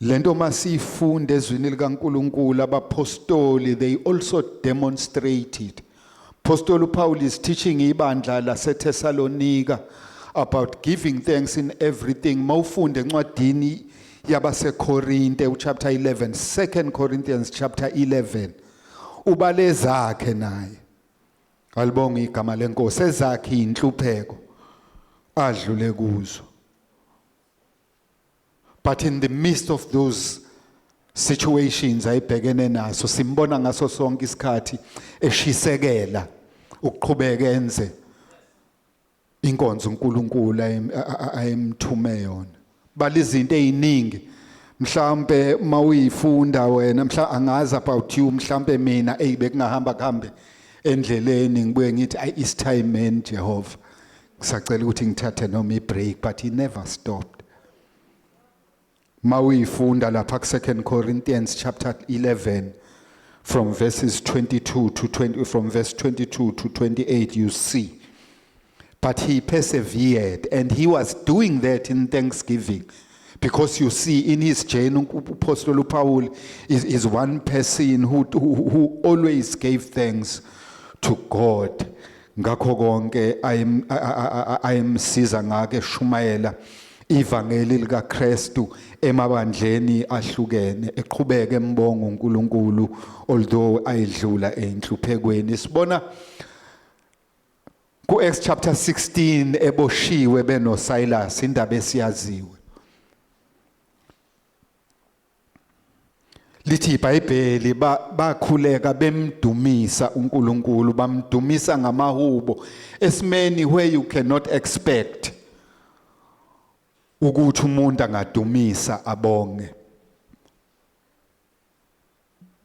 lento masifunde ezwini likaNkulunkulu abapostoli, they also demonstrated. Apostle Paul is teaching ibandla laseThessalonika about giving thanks in everything. Mawufunde encwadini yabaseKorinte chapter 11, 2 Corinthians chapter 11, ubale zakhe naye. Alibonga igama lenkosi, ezakhe inhlupheko adlule kuzo. But in the midst of those situations ayibhekene naso, simbona ngaso sonke isikhathi eshisekela ukuqhubeka enze inkonzo uNkulunkulu ayemthume yona. Bali izinto eziningi mhlambe mawuyifunda wena, mhla angazi about you, mhlambe mina bekungahamba kuhambe endleleni ngibuye ngithi it's time man Jehovah, ngisacela ukuthi ngithathe noma ibreak, but he never stopped. Mawuyifunda lapha ku2 Corinthians chapter 11 from verses 22 to 20, from verse 22 to 28, you see. But he persevered, and he was doing that in thanksgiving, because you see in his journey, Apostle Paul is one person who always gave thanks to God. Ngakho konke ayemsiza ngake eshumayela ivangeli likaKristu emabandleni ahlukene, eqhubeka embonga uNkulunkulu although ayidlula enhluphekweni. Sibona ku Acts chapter 16 eboshiwe beno Silas, indaba esiyaziwe. Lithi iBhayibheli bakhuleka bemdumisa uNkulunkulu, bamdumisa ngamahubo esimeni where you cannot expect ukuthi umuntu angadumisa abonge,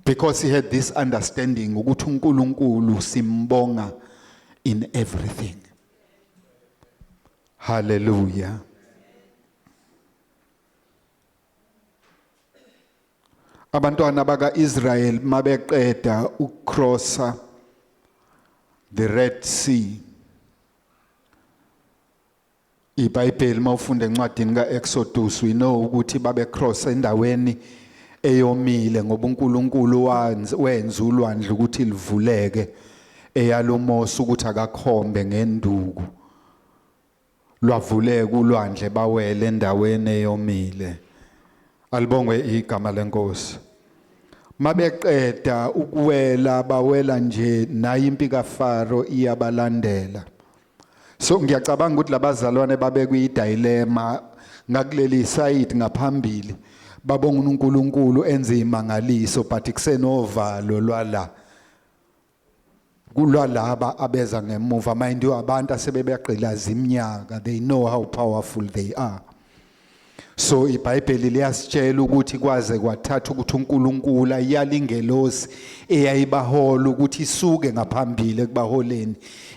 because he had this understanding ukuthi uNkulunkulu simbonga in everything. Hallelujah. Abantwana baka-Israel mabeqeda ukukrossa the Red Sea. IBhayibheli mawufunda encwadini kaExodus we know ukuthi babe cross endaweni eyomile ngoba uNkulunkulu wenza ulwandle ukuthi livuleke eyaloMose ukuthi akakhombe ngenduku. Lwavuleka ulwandle bawele endaweni eyomile. Alibongwe igama lenkosi. Mabeqeda ukuwela bawela nje nayo impi kaFaro iyabalandela. So ngiyacabanga ukuthi labazalwane babe kuyidilema ngakuleli side ngaphambili babonga uNkulunkulu enze imangaliso but kusenovalo lwalaba abeza ngemuva mind you abantu asebebegqilaza iminyaka they know how powerful they are. So iBhayibheli liyasitshela ukuthi kwaze kwathatha ukuthi uNkulunkulu ayalingelosi eyayibahola ukuthi isuke ngaphambili ekubaholeni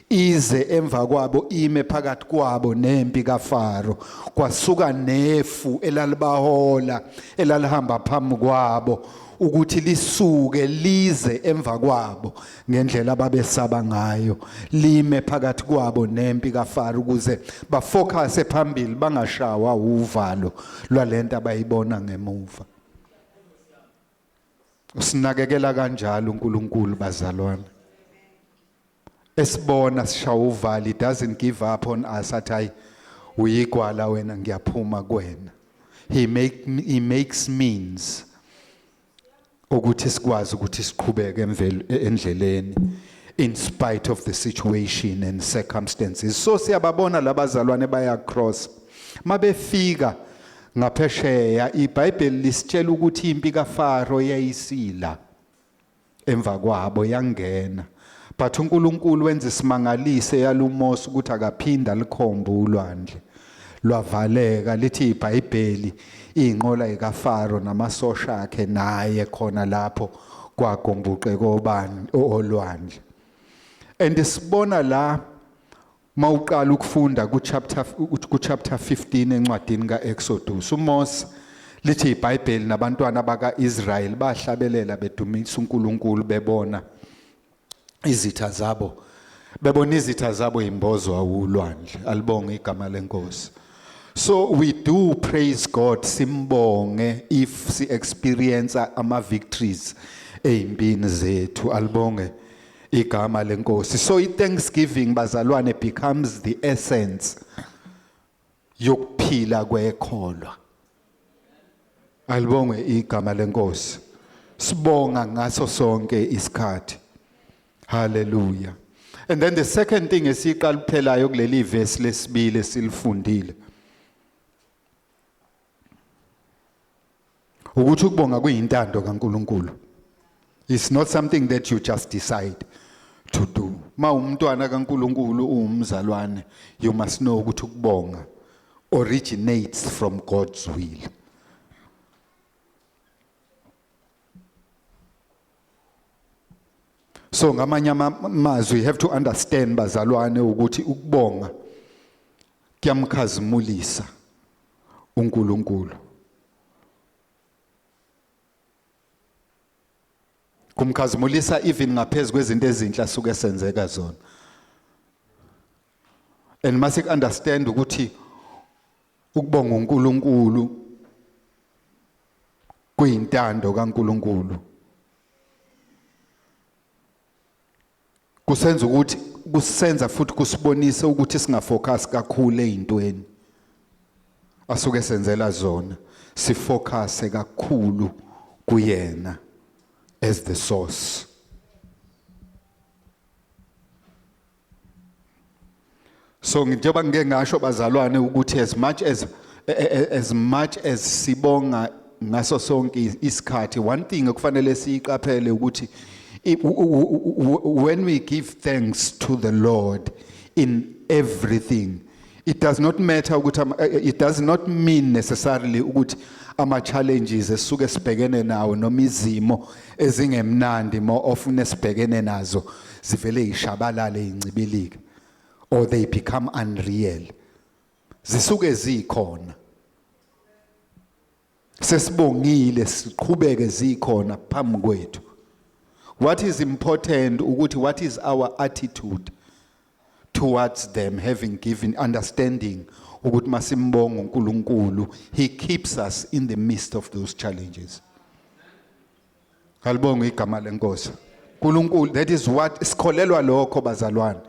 ize emva kwabo ime phakathi kwabo nempi kaFaro kwasuka nefu elalibahola elalihamba phambi kwabo ukuthi lisuke lize emva kwabo ngendlela ababesaba ngayo lime phakathi kwabo nempi kaFaro ukuze bafocus phambili bangashawa uvalo lwalento abayibona ngemuva. Usinakekela kanjalo uNkulunkulu bazalwane. Esibona sishawa uvalo, it doesn't give up on us athi uyigwala wena ngiyaphuma kuwena. He makes means ukuthi sikwazi ukuthi siqhubeke endleleni in spite of the situation and circumstances. So siyababona labazalwane baya cross mabefika ngaphesheya iBhayibheli lisitshela ukuthi impi kaFaro yayisila emva kwabo yangena but uNkulunkulu wenza isimangalise yaloMose ukuthi akaphinda likhombe ulwandle lwavaleka lithi iBhayibheli inqola ikaFaro namasosha akhe naye khona lapho kwagombuqe kobani olwandle. And sibona la mawuqala ukufunda ku chapter 15 encwadini kaExodus uMose lithi iBhayibheli nabantwana bakaIsrael bahlabelela bedumisa uNkulunkulu bebona izitha zabo imbozwa ulwandle. Alibonge igama lenkosi. So we do praise God simbonge if si experience ama victories eimpini zethu. Alibonge igama lenkosi. So iThanksgiving bazalwane becomes the essence yokuphila kwekholwa. Alibonge igama lenkosi. Sibonga ngaso sonke isikhathi. Hallelujah. And then the second thing esiqala kuphelayo kuleli verse lesibili silifundile. Ukuthi ukubonga kuyintando kaNkulunkulu. It's not something that you just decide to do. Ma umntwana kaNkulunkulu umzalwane, you must know ukuthi ukubonga originates from God's will. So ngamanye amazwi we have to understand bazalwane ukuthi ukubonga kuyamkhazimulisa uNkulunkulu. Kumkhazimulisa even ngaphezulu kwezinto ezinhle asuke senzeka zona. And must understand ukuthi ukubonga uNkulunkulu kuyintando kaNkulunkulu. Kusenza futhi kusibonise ukuthi singafocus kakhulu ezintweni asuke senzela zona, sifocus kakhulu kuyena as the source. So njengoba ngike ngasho bazalwane ukuthi as much as sibonga ngaso sonke isikhathi, one thing okufanele siyiqaphele ukuthi when we give thanks to the Lord in everything, it does not matter it does not mean necessarily ukuthi ama challenges esuke sibhekene nawo noma izimo ezingemnandi more often esibhekene nazo zivele ishabalale incibilike or they become unreal. Zisuke zikhona. Sesibongile siqhubeke zikhona phambi kwethu. What is important ukuthi what is our attitude towards them, having given understanding ukuthi masimbonga uNkulunkulu, he keeps us in the midst of those challenges. Kalibonga igama lenkosi. uNkulunkulu, that is what sikholelwa lokho bazalwane,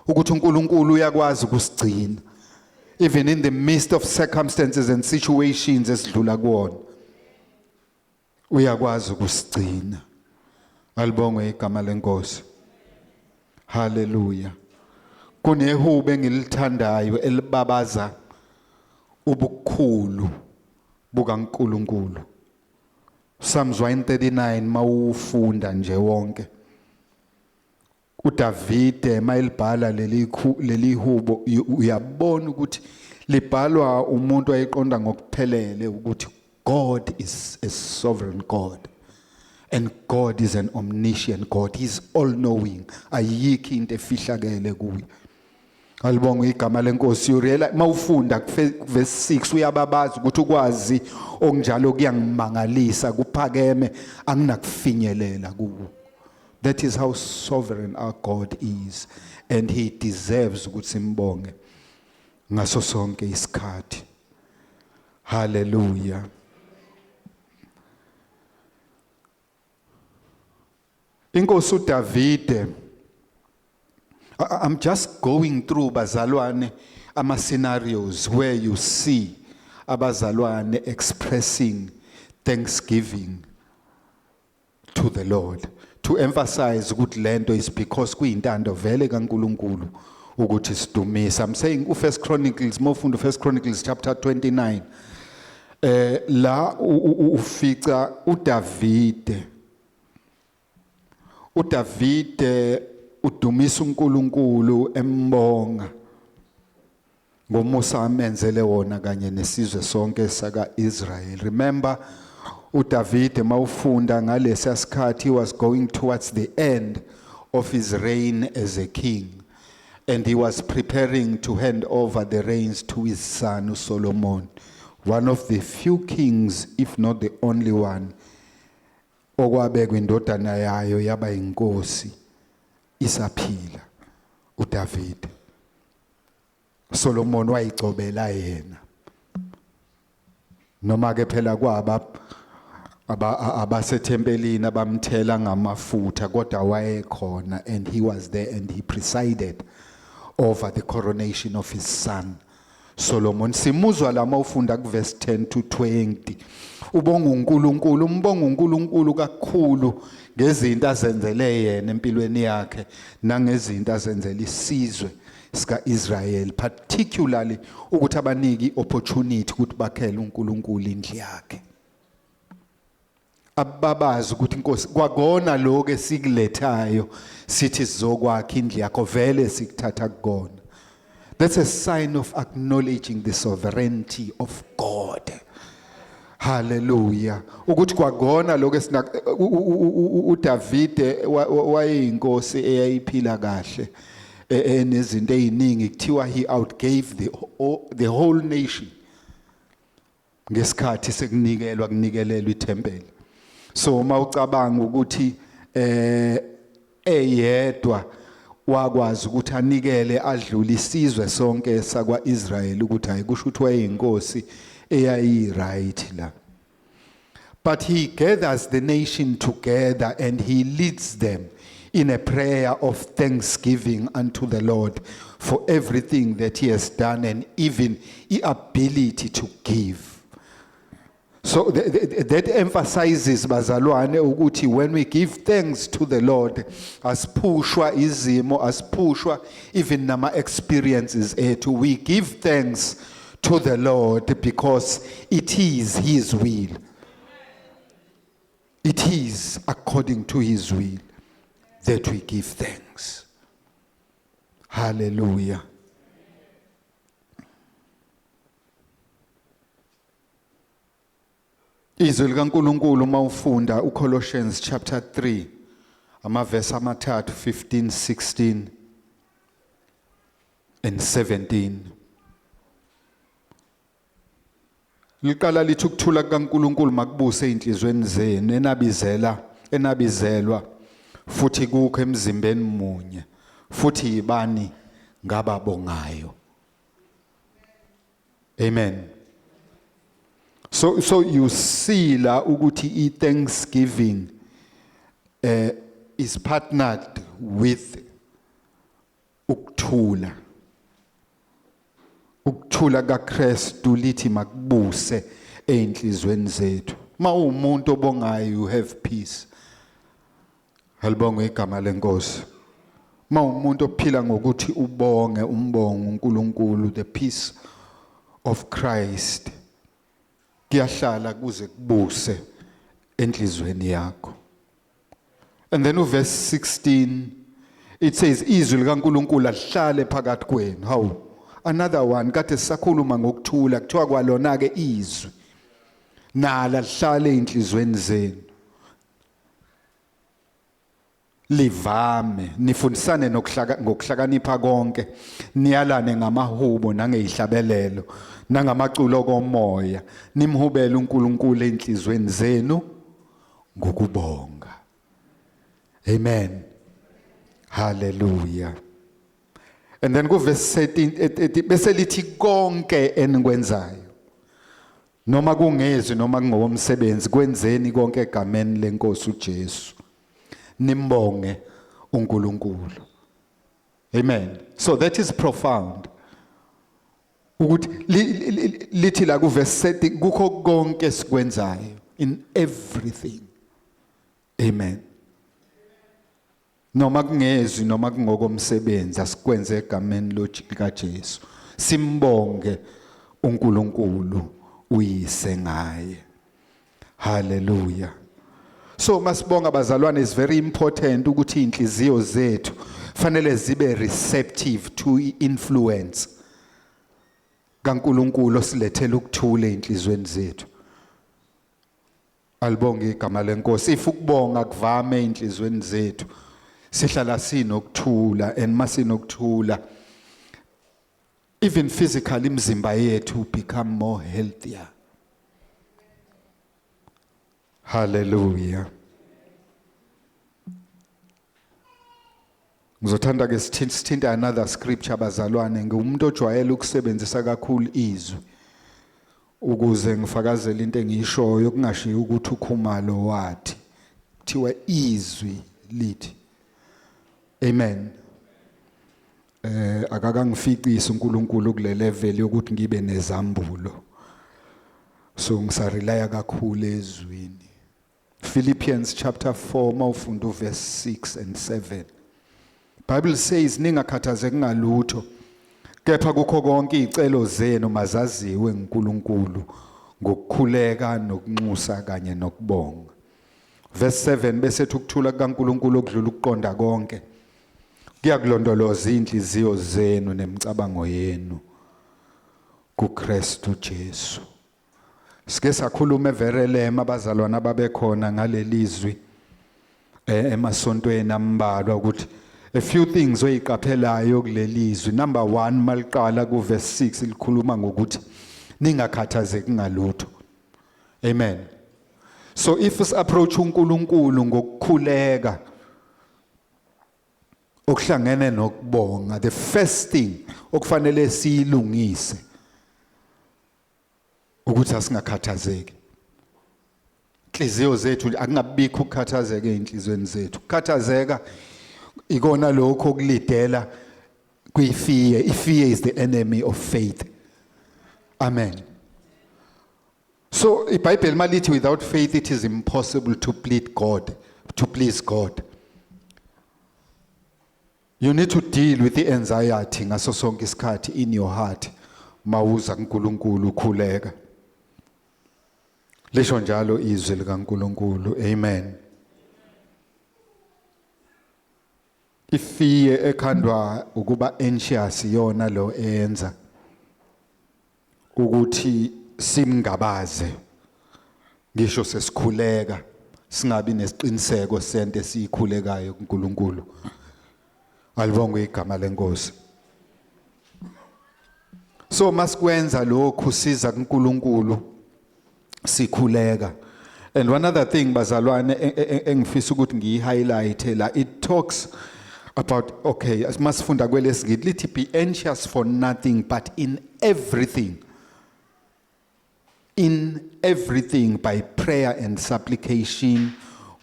ukuthi uNkulunkulu uyakwazi ukusigcina even in the midst of circumstances and situations esidlula kuwona. Uyakwazi ukusigcina. Alibonge igama lenkosi. Hallelujah. Kunehube engilithandayo elibabaza ubukhulu bukaNkulunkulu. Psalms 139 mawufunda nje wonke. uDavide mayilibhala leli hubo uyabona ukuthi libhalwa umuntu ayiqonda ngokuphelele ukuthi God is a sovereign God. And God is an omniscient God. He's all-knowing. Ayikho into efihlakele kuye. Alibonga igama lenkosi. You realize mawufunda verse 6 uyababaza ukuthi ukwazi okunjalo kuyangimangalisa kuphakeme anginakufinyelela kuwo. That is how sovereign our God is, and he deserves ukuthi simbonge ngaso sonke isikhathi. Hallelujah. Inkosi uDavide, I'm just going through bazalwane ama scenarios where you see abazalwane expressing thanksgiving to the Lord, to emphasize ukuthi lento is because kuyintando vele kaNkulunkulu ukuthi sidumise. I'm saying uFirst Chronicles, mawufunda uFirst Chronicles chapter 29, la ufica uDavide udumisa uNkulunkulu embonga ngomusa amenzele wona kanye nesizwe sonke saka Israel. Remember uDavide mawufunda ngalesi sikhathi, he was going towards the end of his reign as a king, and he was preparing to hand over the reins to his son Solomon, one of the few kings, if not the only one, okwabekwa indodana yayo yaba inkosi isaphila uDavide. Solomon wayicobela yena, noma ke phela kwaba abasethempelini abamthela ngamafutha kodwa wayekhona, and he was there and he presided over the coronation of his son Solomon. Simuzwa la mawufunda ku verse 10 to 20. Ubonga uNkulunkulu, umbonga uNkulunkulu kakhulu ngezinto azenzele yena empilweni yakhe nangezinto azenzele isizwe sika Israel, particularly ukuthi abaniki opportunity ukuthi bakhele uNkulunkulu indlu yakhe. Ababazi ukuthi inkosi kwakona lokho esikulethayo sithi sizokwakha indlu yakho vele sikuthatha kukona. That's a sign of acknowledging the sovereignty of God. Hallelujah. Ukuthi kwakona lokho uDavide wayeyinkosi eyayiphila kahle enezinto eziningi, kuthiwa he outgave the whole nation ngesikhathi sekunikelelwa ithempeli. So mawucabanga ukuthi eyedwa wakwazi ukuthi anikele adlule isizwe sonke sakwa Israel ukuthi ayikusho ukuthi wayeyinkosi eyayi right la. But he gathers the nation together and he leads them in a prayer of thanksgiving unto the Lord for everything that he has done and even the ability to give. So that emphasizes bazalwane ukuthi when we give thanks to the Lord, asiphushwa izimo, asiphushwa even nama experiences ethu, we give thanks to the Lord because it is his will. It is according to his will that we give thanks. Hallelujah. Izwi likaNkulunkulu mawufunda uColossians chapter 3 amavesi amathathu 15, 16 and 17. Liqala lithi ukuthula kaNkulunkulu makubuse inhlizweni zenu enabizelwa futhi kukho emzimbeni munye futhi ibani ngababongayo. Amen. So you see la ukuthi Thanksgiving is partnered with ukuthula. Ukuthula kaKristu lithi makubuse einhlizweni zethu. Ma umuntu obongayo you have peace. Halibonga igama lenkosi. Ma umuntu ophila ngokuthi ubonge umbongo uNkulunkulu, the peace of Christ kuyahlala kuze kubuse enhlizweni yakho. And then verse 16 it says izwi likaNkulunkulu alihlale phakathi kwenu. How? Another one kade sisakhuluma ngokuthula kuthiwa kwalona ke izwi nala lihlale enhlizweni zenu. Livame nifundisane ngokuhlakanipha konke, niyalane ngamahubo nangeyihlabelelo nangamaculo komoya, nimhubele uNkulunkulu enhlizweni zenu ngokubonga. Amen. Hallelujah. And then go verse 13 bese lithi konke enikwenzayo noma kungezwi noma kungokomsebenzi kwenzeni konke egameni lenkosi uJesu nimbonge uNkulunkulu. Amen. So that is profound. Ukuthi lithi la ku verse 13 kukho konke sikwenzayo, in everything. Amen. Noma kungezwi noma kungokomsebenzi asikwenze egameni likaJesu simbonge uNkulunkulu uyise ngaye. Hallelujah. So masibonga bazalwane, is very important ukuthi inhliziyo zethu fanele zibe receptive to influence kaNkulunkulu osilethela ukuthula enhlizweni zethu. Alibonge igama lenkosi. If ukubonga kuvame enhlizweni zethu sihlala sinokuthula, and masinokuthula even physically imizimba yethu become more healthier. Hallelujah. Ngizothanda ke sithinta another scripture bazalwane, ngumuntu ojwayele ukusebenzisa kakhulu izwi ukuze ngifakazele into engiyishoyo kungashiya ukuthi ukhumalo wathi kuthiwa izwi lithi. Amen. Akakangificisi uNkulunkulu kule level yokuthi ngibe nezambulo. So ngisarelaya kakhulu ezwini. Philippians chapter 4 mawufunda verse 6 and 7. Bible says ningakhathazeki ngalutho kepha kukho konke izicelo zenu mazaziwe nguNkulunkulu ngokukhuleka nokunxusa kanye nokubonga. Verse 7 bese ukuthula kaNkulunkulu okudlula ukuqonda konke kuyakulondoloza inhliziyo zenu nemicabango yenu kuKristu Jesu. Sike sakhuluma everelema abazalwana babekhona ngalelizwi emasontweni ambalwa ukuthi a few things oyiqaphelayo kulelizwi. Number 1 maliqala ku verse 6 likhuluma ngokuthi ningakhathazeki ngalutho. Amen. So if us approach uNkulunkulu ngokukhuleka okuhlangene nokubonga, the first thing okufanele siyilungise ukuthi asingakhathazeki. Inhliziyo zethu akungabikho ukukhathazeka einhlizweni zethu. Ukukhathazeka ikona lokho okulidela kwi-fear. I-fear is the enemy of faith. Amen. So iBhayibheli malithi without faith it is impossible to please God. You need to deal with the anxiety ngaso sonke isikhathi in your heart mawuza kuNkulunkulu ukhuleka. Lisho njalo izwi likaNkulunkulu. Amen. Ifear ekhandwa ukuba anxious yona lo enza ukuthi simngabaze ngisho sesikhuleka singabi nesiqiniseko sento esikhulekayo kuNkulunkulu. Alibonge igama lenkosi. So masikwenza lokhu siza kuNkulunkulu sikhuleka And one other thing bazalwane engifisa ukuthi ngiyi-highlight la, it talks about, okay, masifunda kwelesingisi lithi be anxious for nothing but in everything by prayer and supplication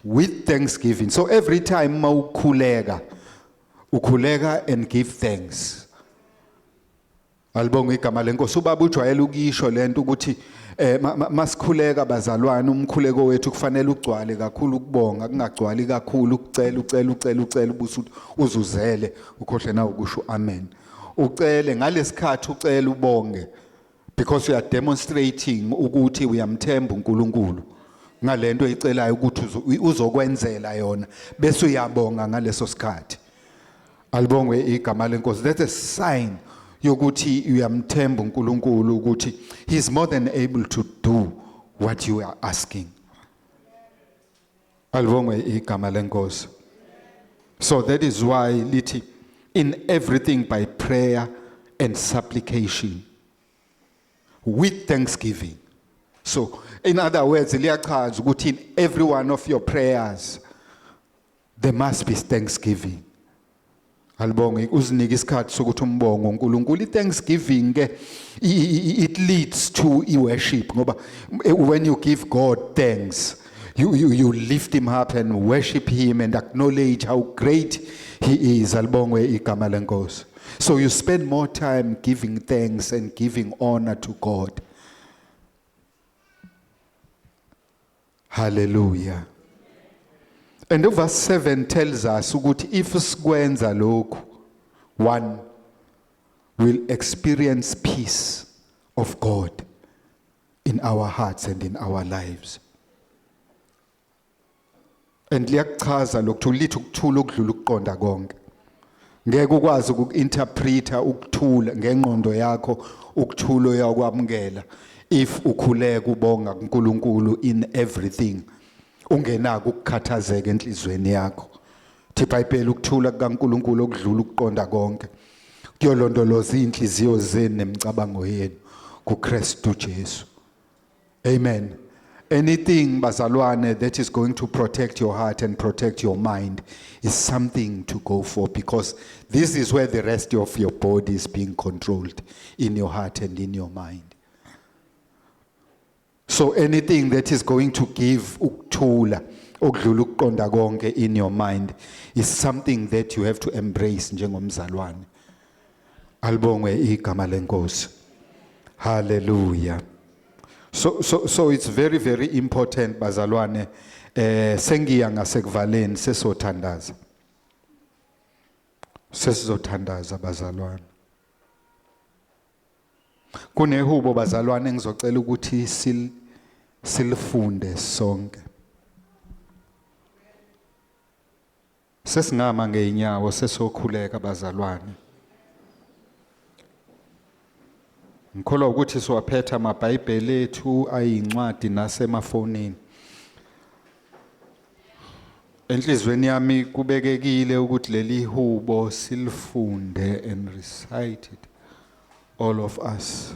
with thanksgiving. So every time ukhuleka and give thanks. Alibonga igama lenkosi. Ubaba ujwayele ukisho lento ukuthi masikhuleka bazalwane, umkhuleko wethu kufanele ugcwale kakhulu ukubonga, kungagcwali kakhulu ukucela ubusuthi uzuzele ukhohle na ukusho amen. Ucele ngalesikhathi ucela ubonge because we are demonstrating ukuthi uyamthemba uNkulunkulu ngalento ecelayo ukuthi uzokwenzela yona bese uyabonga ngaleso sikhathi. Alibongwe igama lenkosi. That's a sign yokuthi uyamthemba uNkulunkulu ukuthi he's more than able to do what you are asking. Alibongwe igama lenkosi. So that is why lithi in everything by prayer and supplication with thanksgiving. So in other words, liyachaza ukuthi in every one of your prayers there must be thanksgiving. Alibonge uzinike isikhathi sokuthi umbongo uNkulunkulu. Thanksgiving ke it leads to worship ngoba when you give God thanks you lift him up and worship him and acknowledge how great he is. Alibonge igama lenkosi. So you spend more time giving thanks and giving honor to God. Hallelujah. And verse 7 tells us ukuthi if sikwenza lokhu, one will experience peace of God in our hearts and in our lives. And liyachaza lokhu lithi ukuthula okudlula ukuqonda konke. Ngeke ukwazi uku-interpreta ukuthula ngengqondo yakho, ukuthula uyakwamukela if ukhuleka ubonga uNkulunkulu in everything. Ungenako ukukhathazeka enhlizweni yakho. Thi iBhayibheli ukuthula kukaNkulunkulu okudlula ukuqonda konke kuyolondoloza inhliziyo zenu nemicabango yenu kuKristu Jesu. Amen. Anything bazalwane that is going to protect your heart and protect your mind is something to go for, because this is where the rest of your body is being controlled, in your heart and in your mind. So anything that is going to give ukuthula okudlula ukuqonda konke in your mind is something that you have to embrace njengomzalwane. Alibongwe igama lenkosi. Hallelujah. So it's very, very important bazalwane. Sengiya ngasekuvaleni sesothandaza. Sesizothandaza bazalwane. Kunehubo bazalwane engizocela ukuthi silifunde sonke. Sesingama ngeenyawo sesokhuleka bazalwane. Ngikholwa ukuthi siwaphetha amaBhayibheli ethu ayincwadi nasemafonini. Enhlizweni yami kubekekile ukuthi leli hubo silifunde and recite it, all of us.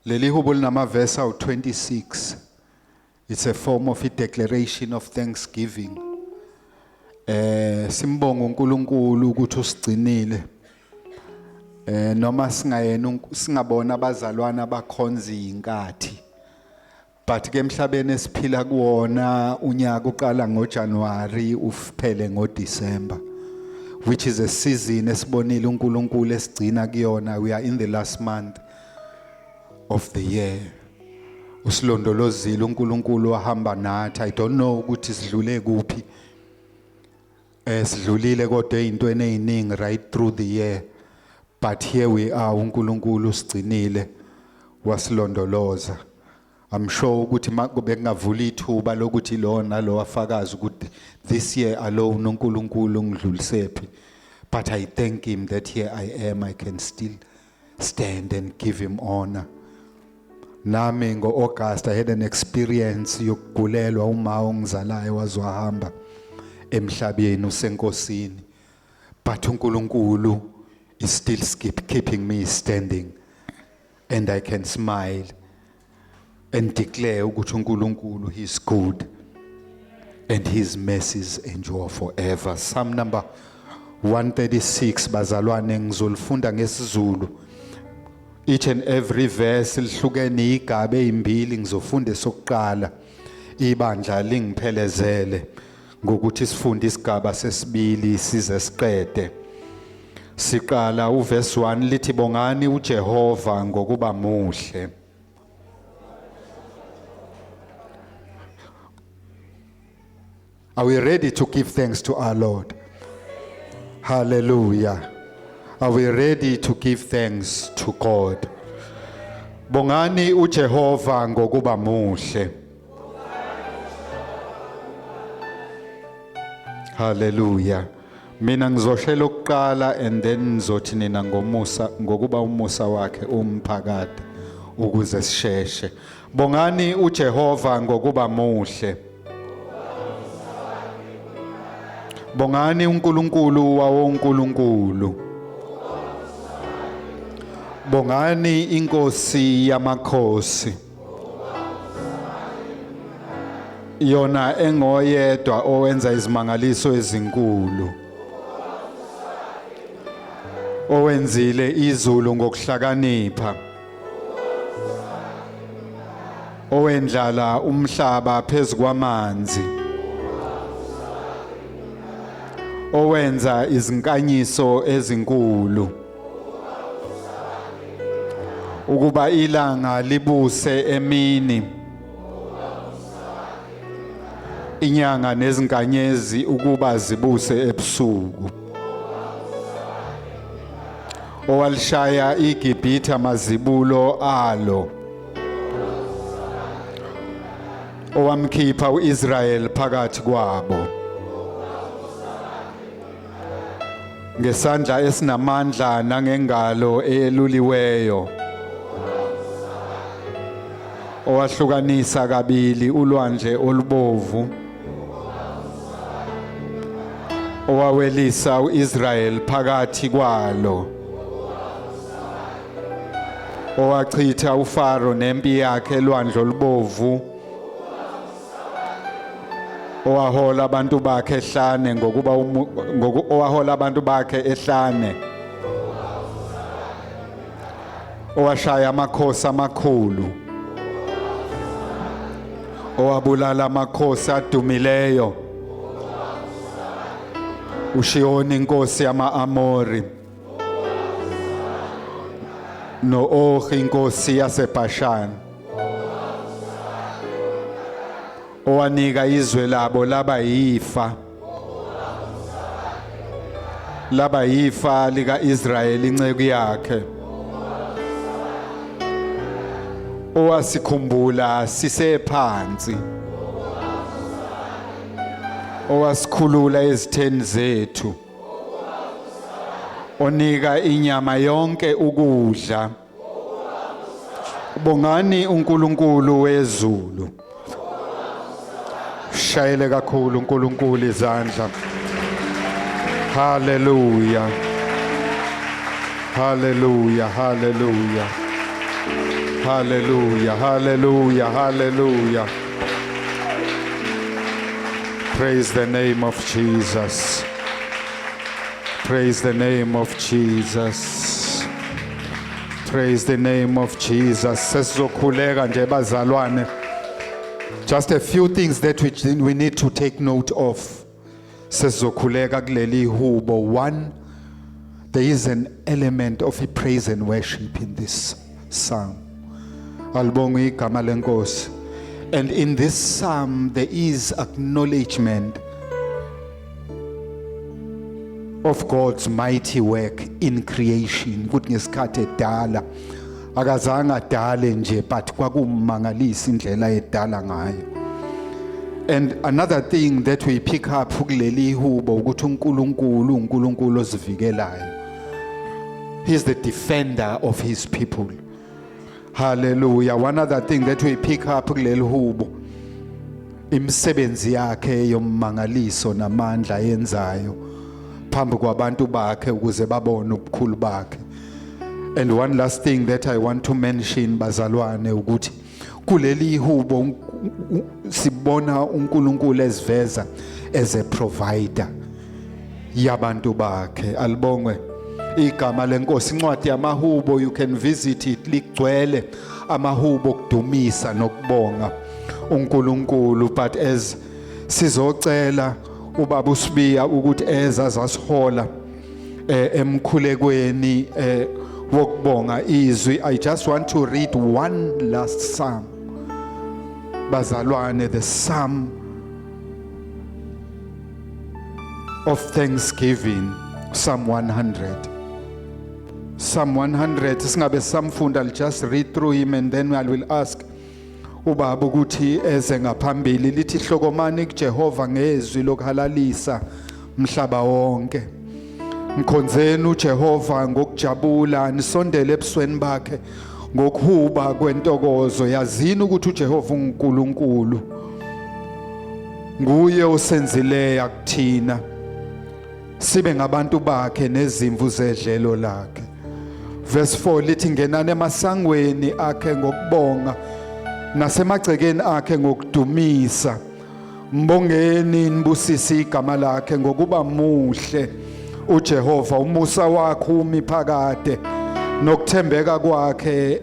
Leli hubo linamavesi awu-26. It's a form of a declaration of thanksgiving. Simbonga uNkulunkulu ukuthi usigcinile. Noma singabona abazalwana abakhonza inkathi. But ke emhlabeni esiphila kuwona unyaka uqala ngoJanuary uphele ngoDecember, which is a season esibonile uNkulunkulu esigcina kuyona. We are in the last month of the year. Usilondolozile uNkulunkulu wahamba nathi. I don't know ukuthi sidlule kuphi. Sidlulile kodwa ezintweni eziningi right through the year. But here we are, uNkulunkulu usigcinile wasilondoloza. I'm sure ukuthi makube kungavula ithuba lokuthi lo nalo wafakaza ukuthi this year alone uNkulunkulu ngidlulisephi. But I thank him that here I am, I can still stand and give him honor. Nami ngo-August I had an experience yokugulelwa uma ongizalayo wazwahamba emhlabeni usenkosini. but uNkulunkulu is still keeping me standing, and I can smile and declare ukuthi uNkulunkulu he is good and his mercies endure forever. Psalm number 136 bazalwane ngizolifunda ngesiZulu. Each and every verse lihlukene igaba ezimbili ngizofunda sokuqala ibandla lingiphelezele ngokuthi sifunde isigaba sesibili size siqede. Siqala uverse 1 lithi bongani uJehova ngokuba muhle. Are we ready to give thanks to our Lord? Hallelujah. Are we ready to give thanks to God? Bongani uJehova ngokuba muhle. Hallelujah. Mina ngizoshela ukuqala and then ngizothi nina ngomusa ngokuba umusa wakhe umphakade ukuze sisheshe. Bongani uJehova ngokuba muhle. Bongani uNkulunkulu wawonkulunkulu. Bongani inkosi yamakhosi. Yona engoyedwa owenza izimangaliso ezinkulu. Owenzile izulu ngokuhlakanipha. Owendlala umhlaba phezu kwamanzi. Owenza izinkanyiso ezinkulu. Ukuba ilanga libuse emini. Inyanga nezinkanyezi ukuba zibuse ebusuku. Owalishaya iGibhithe amazibulo alo. Owamkhipha uIsrael phakathi kwabo. Ngesandla esinamandla nangengalo eyeluliweyo. Owahlukanisa kabili ulwandle olubovu. Owawelisa uIsrael phakathi kwalo. Owachitha uFaro nempi yakhe elwandle olubovu. Owahola abantu bakhe ehlane ngokuba owahola abantu bakhe ehlane. Owashaya amakhosi amakhulu. Owabulala amakhosi adumileyo. uShihoni inkosi yama-Amori. No-Ogi inkosi yaseBhashani. Owanika izwe labo laba yifa. Laba yifa lika-Israyeli inceku yakhe. Owasikhumbula sisephansi. Owasikhulula ezitheni zethu. Onika inyama yonke ukudla. Bongani uNkulunkulu wezulu. Shayele kakhulu uNkulunkulu izandla. Hallelujah. Hallelujah. Hallelujah. Hallelujah. Hallelujah. Hallelujah. Praise the name of Jesus. Praise the name of Jesus. Praise the name of Jesus. Sesizokhuleka nje bazalwane. Just a few things that we need to take note of. Sesizokhuleka kuleli hubo. One, there is an element of praise and worship in this psalm. Alibonga igama lenkosi. And in this psalm there is acknowledgement of God's mighty work in creation. Ukuthi ngesikhathi edala akazange adale nje but kwakumangalisa indlela edala ngayo. And another thing that we pick up kuleli hubo ukuthi uNkulunkulu osivikelayo. He is the defender of his people. Hallelujah. One other thing that we pick up kuleli hubo, imisebenzi yakhe yommangaliso namandla yenzayo phambi kwabantu bakhe ukuze babone ubukhulu bakhe. And one last thing that I want to mention, bazalwane, ukuthi kuleli ihubo sibona uNkulunkulu eziveza as a provider yabantu bakhe. Alibongwe igama lenkosi. Incwadi yamahubo, you can visit it, ligcwele amahubo okudumisa nokubonga uNkulunkulu. But as sizocela ubaba uSibiya ukuthi azasihola emkhulekweni wokubonga izwi, I just want to read one last psalm, bazalwane, the psalm of thanksgiving, Psalm 100. Psalm 100, singabe samfunda, I'll just read through him and then I will ask ubaba ukuthi eze ngaphambili. Lithi hlokomani kuJehova ngezwi lokuhalalisa mhlaba wonke. Mkhonzeni uJehova ngokujabula, nisondele ebusweni bakhe ngokuhuba kwentokozo. Yazini ukuthi uJehova uNkulunkulu nguye osenzileyo kuthina sibe ngabantu bakhe nezimvu zedlelo lakhe. Verse 4 lithi ngenani emasangweni akhe ngokubonga nasemagcekeni akhe ngokudumisa. Mbongeni nibusisi igama lakhe ngokuba muhle uJehova. Umusa wakhe umi phakade nokuthembeka kwakhe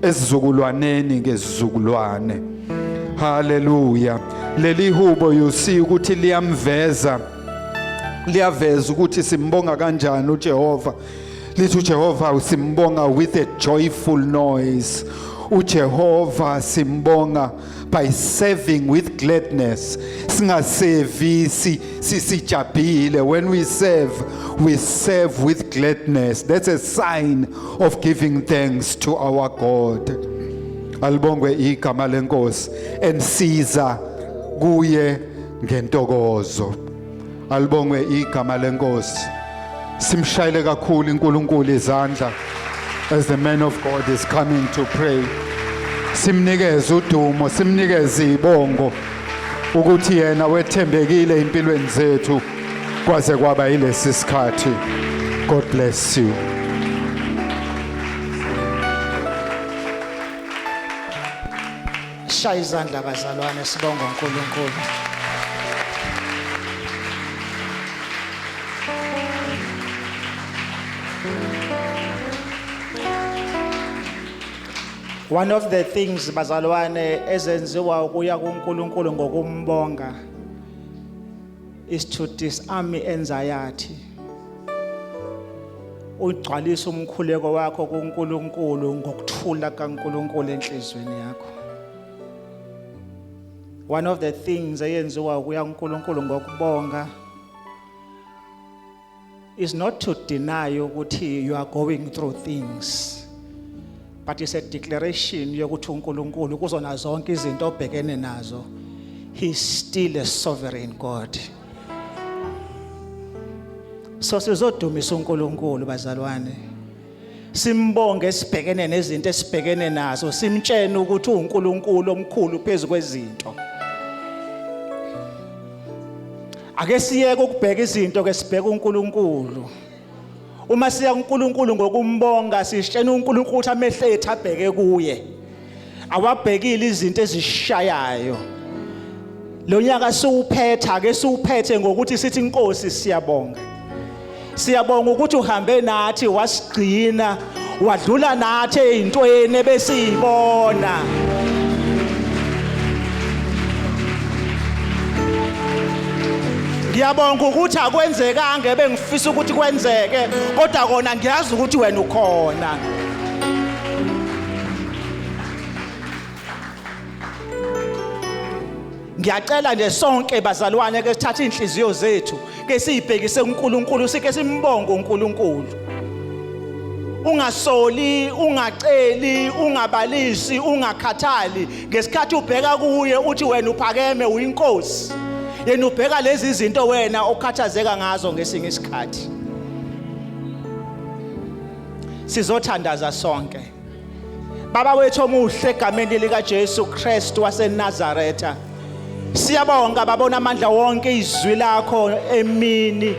ezizukulwaneni ngezizukulwane. Hallelujah. Leli hubo you see ukuthi liyaveza ukuthi simbonga kanjani uJehova. Lithi uJehova usimbonga with a joyful noise. uJehova simbonga by serving with gladness. Singasevi sijabhile. When we serve with gladness. That's a sign of giving thanks to our God. Alibongwe igama lenkosi. And siza kuye ngentokozo. Alibongwe igama lenkosi. Simshayile kakhulu uNkulunkulu izandla as the man of God is coming to pray. Simnikeze udumo, simnikeze ibongo ukuthi yena wethembekile empilweni zethu kwaze kwaba yilesi sikhathi. God bless you. Shaya izandla bazalwane, sibonga uNkulunkulu. One of the things bazalwane ezenziwa ukuya kuNkulunkulu ngokumbonga is to disarm anxiety. Ugcwalisa umkhuleko wakho kuNkulunkulu ngokuthula kaNkulunkulu enhlizweni yakho. One of the things eyenziwa ukuya kuNkulunkulu ngokubonga is not to deny ukuthi you are going through things. But it's a declaration yokuthi uNkulunkulu kuzona zonke izinto obhekene nazo, he is still a sovereign God. So sizodumisa uNkulunkulu bazalwane. Simbonge esibhekene nezinto esibhekene nazo, simtshene ukuthi uNkulunkulu omkhulu phezulu kwezinto. Ake siyeke ukubheka izinto ke sibheke uNkulunkulu. Uma siya kuNkulunkulu ngokumbonga sishena uNkulunkulu ukuthi amehlo ethu abheke kuye. Awabhekile izinto ezishayayo. Lo nyaka siwuphetha ake siwuphethe ngokuthi sithi inkosi siyabonga. Siyabonga ukuthi uhambe nathi wasigcina, wadlula nathi ezintweni ebesiyibona. Ngiyabonga ukuthi akwenzekanga ebengifisa ukuthi kwenzeke, kodwa kona ngiyazi ukuthi wena ukhona. Ngiyacela nje sonke bazalwane ke sithathe inhliziyo zethu ke siyibhekise kuNkulunkulu, sike simbonge uNkulunkulu. Ungasoli, ungaceli, ungabalisi, ungakhathali ngesikhathi ubheka kuye uthi wena uphakeme uyinkosi. Yena ubheka lezi zinto wena okhathazeka ngazo ngesinye isikhathi. Sizothandaza sonke. Baba wethu omuhle egameni lika Jesu Kristu waseNazaretha. Siyabonga babona amandla wonke izwi lakho emini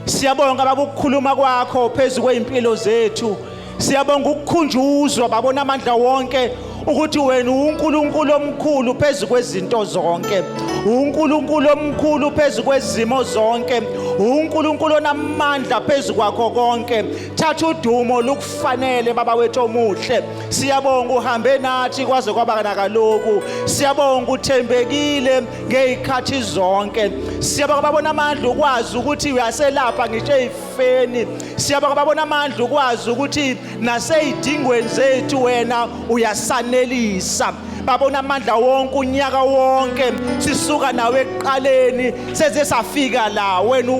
Siyabonga baba ukukhuluma kwakho phezulu kweimpilo zethu. Siyabonga ukukhunjuzwa babona amandla wonke ukuthi wena uNkulunkulu omkhulu phezulu kwezinto zonke. uNkulunkulu omkhulu phezulu kwezimo zonke. uNkulunkulu onamandla phezulu kwakho konke. Thatha udumo lukufanele baba wethu omuhle. Siyabonga uhambe nathi kwaze kwaba nakaloku. Siyabonga uthembekile ngezikhathi zonke. Siyabonga babona amandla ukwazi ukuthi uyaselapha ngisho ezifeni. Siyabonga babona amandla ukwazi ukuthi naseyidingweni zethu wena uyasanelisa. Babona amandla wonke unyaka wonke sisuka nawe eqaleni seze safika la wena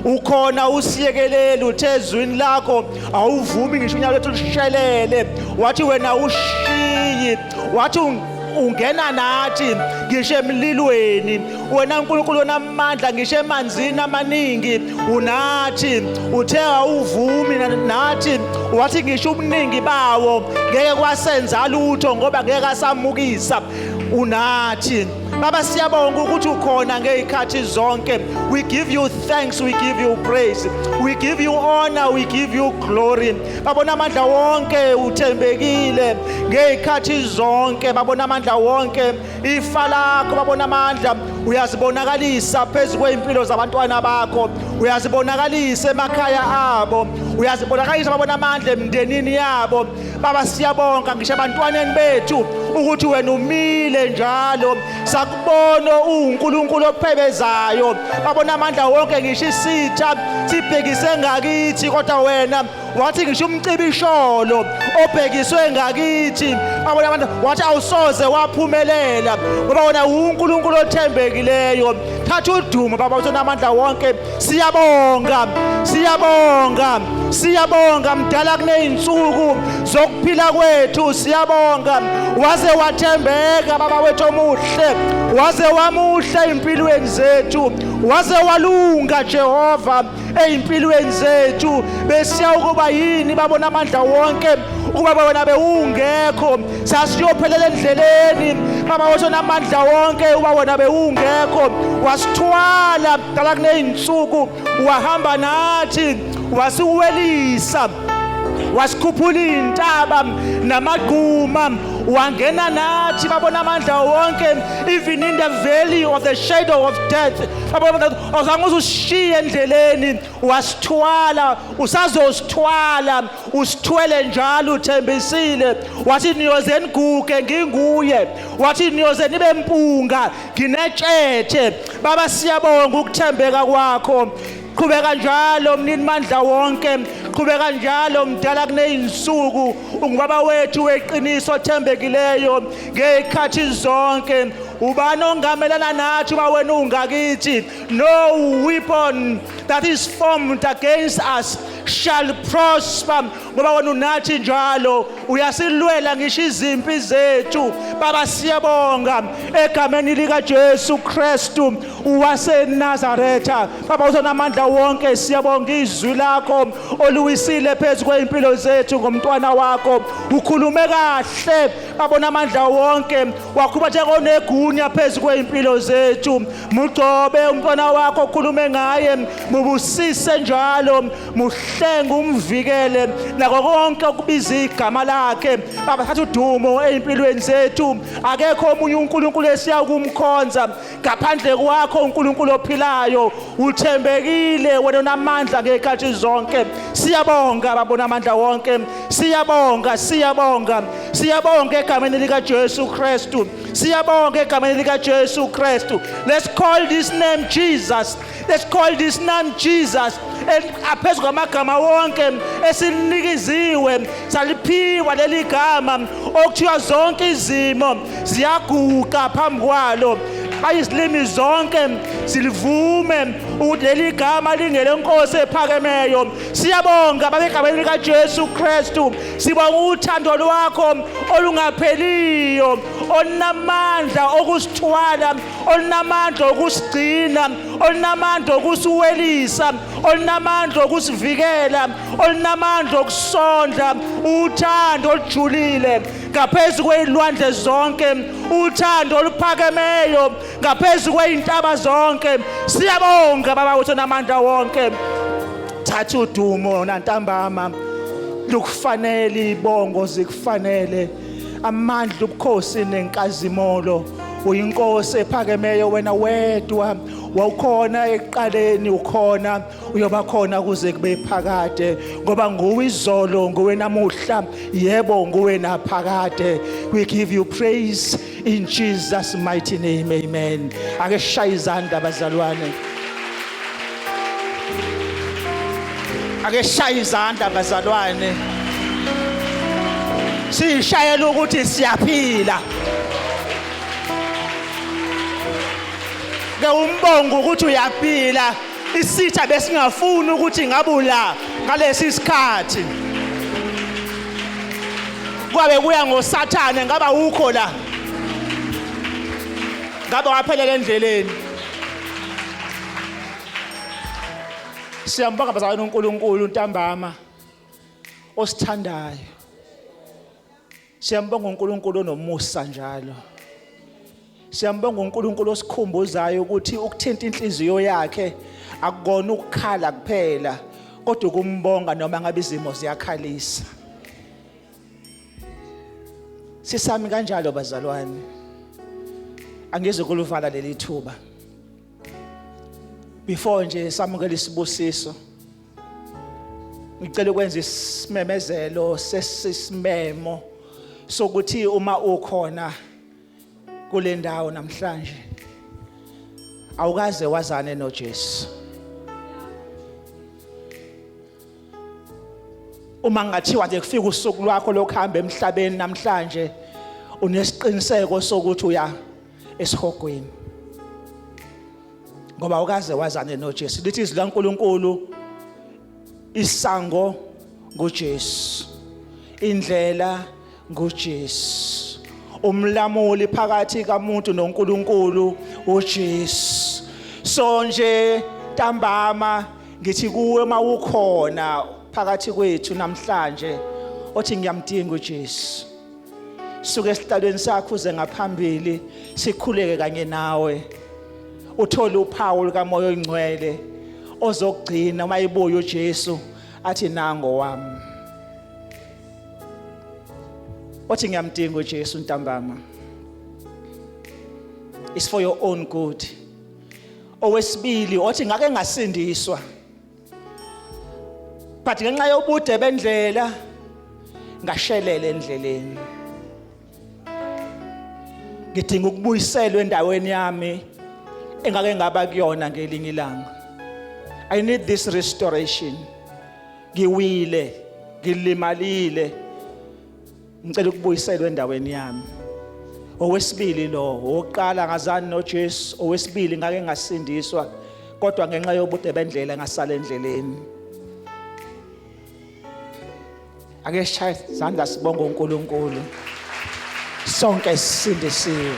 ukhona usiyekelele uthezwini lakho awuvumi ngisho unyaka lethu lishelele wathi wena ushiyi wathi ungena nathi ngisho emlilweni wena uNkulunkulu onamandla ngisho emanzini amaningi unathi uthe awuvumi nathi wathi ngisho ubuningi bawo ngeke kwasenza lutho ngoba ngeke asamukisa unathi. Baba siyabonga ukuthi ukhona ngezikhathi zonke. We give you thanks, we give you praise, we give you honor, we give you glory. Babona amandla wonke uthembekile ngezikhathi zonke. Babona amandla wonke ifa lakho. Babona amandla uyazibonakalisa phezulu kweimpilo zabantwana bakho. Uyazibonakalisa emakhaya abo. Uyazibonakalisa babona amandla emndenini yabo. Baba siyabonga ngisho abantwaneni bethu ukuthi wena umile njalo. Sakubona uNkulunkulu ophebezayo. Babona amandla wonke ngisho isitha sibhekise ngakithi kodwa wena wathi ngisho umcibisholo obhekiswe ngakithi. Babona amandla wathi awusoze waphumelela ngoba wena uNkulunkulu othembekileyo. Thatha udumo baba wethu amandla wonke. Siyabonga mdala kuneyinsuku zokuphila kwethu. Siyabonga waze wathembeka baba wethu omuhle. Waze wamuhle empilweni zethu. Waze walunga Jehova empilweni zethu. Besiya ukuba yini babona amandla wonke ukuba wena bewungekho sasiyophelela endleleni. Baba wethu namandla wonke uba wena bewungekho wasithwala mdala kuneyinsuku wahamba nathi wasiwelisa wasikhuphula intaba namagquma wangena nathi. Babona amandla wonke even in the valley of the shadow of death. Babona ozange usishiye endleleni wasithwala usazosithwala usithwele njalo uthembisile. Wathi niyoze niguge nginguye. Wathi niyoze nibe mpunga nginetshethe. Baba siyabonga ukuthembeka kwakho. Qhubeka njalo mnini mandla wonke. Qhubeka njalo mdala kuneyinsuku ungubaba wethu weqiniso othembekileyo ngezikhathi zonke. Ubani ongamelana nathi ba wena ungakithi. No weapon that is formed against us shall prosper ngoba wena unathi njalo uyasilwela ngisho izimpi zethu. Baba siyabonga egameni lika Jesu Kristu waseNazaretha. Baba uzonamandla wonke siyabonga izwi lakho oluwisile phezulu kweimpilo zethu ngomntwana wakho. Ukhulume kahle babona amandla wonke wakhuluma njengonegunya phezulu kweimpilo zethu. Mugcobe umntwana wakho ukhulume ngaye mubusise njalo muhlenga umvikele nako konke okubiza igama lakhe. Baba thatha udumo eimpilweni zethu. Akekho omunye uNkulunkulu esiya kumkhonza ngaphandle kwakho uNkulunkulu ophilayo. Uthembekile wena unamandla ngezikhathi zonke. Siyabonga babona amandla wonke. Siyabonga egameni lika Jesu Kristu. Siyabonga egameni lika Jesu Kristu. Let's call this name Jesus. Let's call this name Jesus. Aphezulu kwamagama wonke esilinikiziwe saliphiwa leli gama okuthiwa zonke izimo ziyaguqa phambi kwalo. Ayizilimi zonke silivume ukuthi leli gama lingelenkosi ephakemeyo. Siyabonga babegameni lika Jesu Kristu. Sibonga uthando lwakho olungapheliyo olunamandla okusithwala, olunamandla okusigcina, olunamandla okusiwelisa, olunamandla okusivikela, olunamandla okusondla. Uthando olujulile ngaphezu kwezilwandle zonke, uthando oluphakemeyo ngaphezu kwezintaba zonke. Siyabonga Baba wethu namandla wonke. Thatha udumo nantambama, lukufanele ibongo zikufanele, amandla ubukhosi nenkazimolo. Uyinkosi ephakemeyo wena wedwa, wawukhona ekuqaleni, ukhona uyoba khona kuze kube phakade, ngoba nguwe izolo, nguwe namuhla, yebo nguwe naphakade. We give you praise in Jesus mighty name, amen. Ake shaye izandla bazalwane, ake shaye izandla bazalwane, sishayela ukuthi siyaphila. Ke umbongo ukuthi uyaphila, isitha besingafuni ukuthi ngabula ngalesi sikhathi. Kwabe kuya ngoSathane, ngaba ukho la, ngaba waphelela endleleni. Siyambonga bazalwane uNkulunkulu ntambama osithandayo. Siyambonga uNkulunkulu onomusa njalo. Siyambonga uNkulunkulu osikhumbuzayo ukuthi ukuthinta inhliziyo yakhe akukona ukukhala kuphela, kodwa ukumbonga noma ngabe izimo ziyakhalisa. Sisami kanjalo bazalwane, angize kuluvala leli thuba. Before nje samukela isibusiso, ngicela ukwenza isimemezelo sesisimemo sokuthi uma ukhona kule ndawo namhlanje awukaze wazane noJesu. Uma ngathiwa nje kufika usuku lwakho lokuhamba emhlabeni namhlanje, unesiqiniseko sokuthi uya esihogweni, ngoba awukaze wazane noJesu. Lithi izwi laNkulunkulu, isango nguJesu, indlela nguJesu, umlamuli phakathi kamuntu noNkulunkulu uJesu. So nje ntambama ngithi kuwe mawukhona phakathi kwethu namhlanje othi ngiyamdinga uJesu, suke esihlalweni sakho uze ngaphambili sikhuleke kanye nawe, uthole uphawu likaMoya oNgcwele ozogcina mayibuya uJesu athi nango wami. Othi ngiyamdinga uJesu ntambama, it's for your own good. Owesibili othi ngake ngasindiswa, but ngenxa yobude bendlela ngashelela endleleni, ngidinga ukubuyiselwa endaweni yami engake ngaba kuyona ngelinye ilanga. I need this restoration. Ngiwile, ngilimalile, ngicela ukubuyiselwa endaweni yami. Owesibili lo, oqala ngazani noJesu, owesibili ngake ngasindiswa, kodwa ngenxa yobude bendlela ngasala endleleni. Ake shaye izandla sibonga uNkulunkulu, sonke sisindisiwe.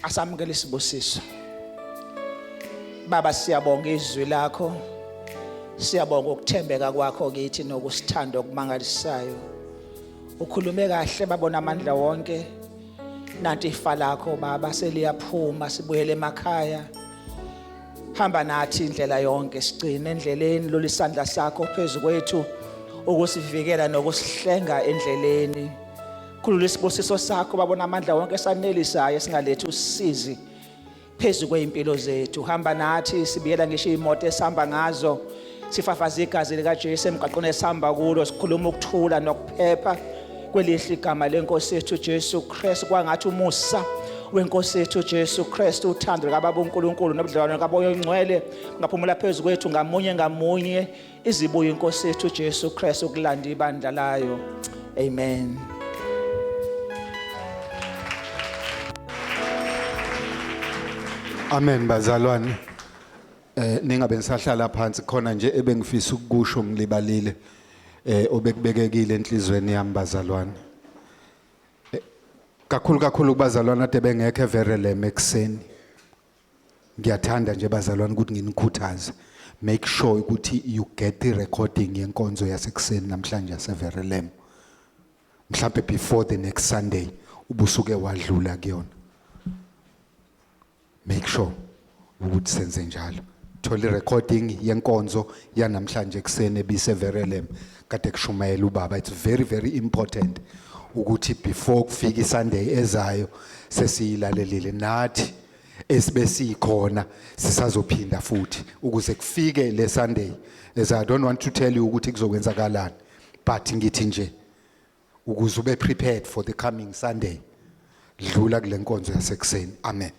Asamukele isibusiso. Baba, siyabonga izwi lakho, siyabonga ukuthembeka kwakho kithi nokusithanda okumangalisayo. Ukhulume kahle babona amandla wonke, nanti ifa lakho Baba seliyaphuma, sibuyele emakhaya. Hamba nathi indlela yonke, sigcine endleleni, lolu isandla sakho phezu kwethu ukusivikela nokusihlenga endleleni. Khulula isibusiso sakho babona amandla wonke sanelisayo, singalethi usizi phezu kweimpilo zethu. Hamba nathi, sibiyela ngisho imoto esihamba ngazo, sifafaza igazi likaJesu emgaqweni esihamba kulo, sikhuluma ukuthula nokuphepha kwelihle igama lenkosi yethu Jesu Kristu. Kwangathi umusa wenkosi yethu Jesu Kristu, uthando likaBaba uNkulunkulu nobudlelwano kaMoya oNgcwele ngaphumula phezu kwethu ngamunye ngamunye, izibuye inkosi yethu Jesu Kristu ukulanda ibandla layo. Amen. Amen bazalwane. Ningabe nisahlala phansi, khona nje ebengifisa ukukusho ngilibalile obekubekekile enhlizweni yami bazalwane. Kakhulu kubazalwane ade bengekho evereleme ekseni. Ngiyathanda nje bazalwane ukuthi nginikhuthaze. Make sure ukuthi you get the recording yenkonzo yasekuseni namhlanje yaseVerelem. Mhlambe before the next Sunday ubusuke wadlula kuyona. Make sure ukuthi senze njalo. Thola recording yenkonzo yanamhlanje ekseni ebiseVerelem kade kushumayela ubaba. It's very very important ukuthi before kufika iSunday ezayo sesiyilalelile nathi esibesikhona sisazophinda futhi ukuze kufike le Sunday. As I don't want to tell you ukuthi kuzokwenzakalani, but ngithi nje ukuze ube prepared for the coming Sunday. Dlula kule nkonzo yasekuseni. Amen.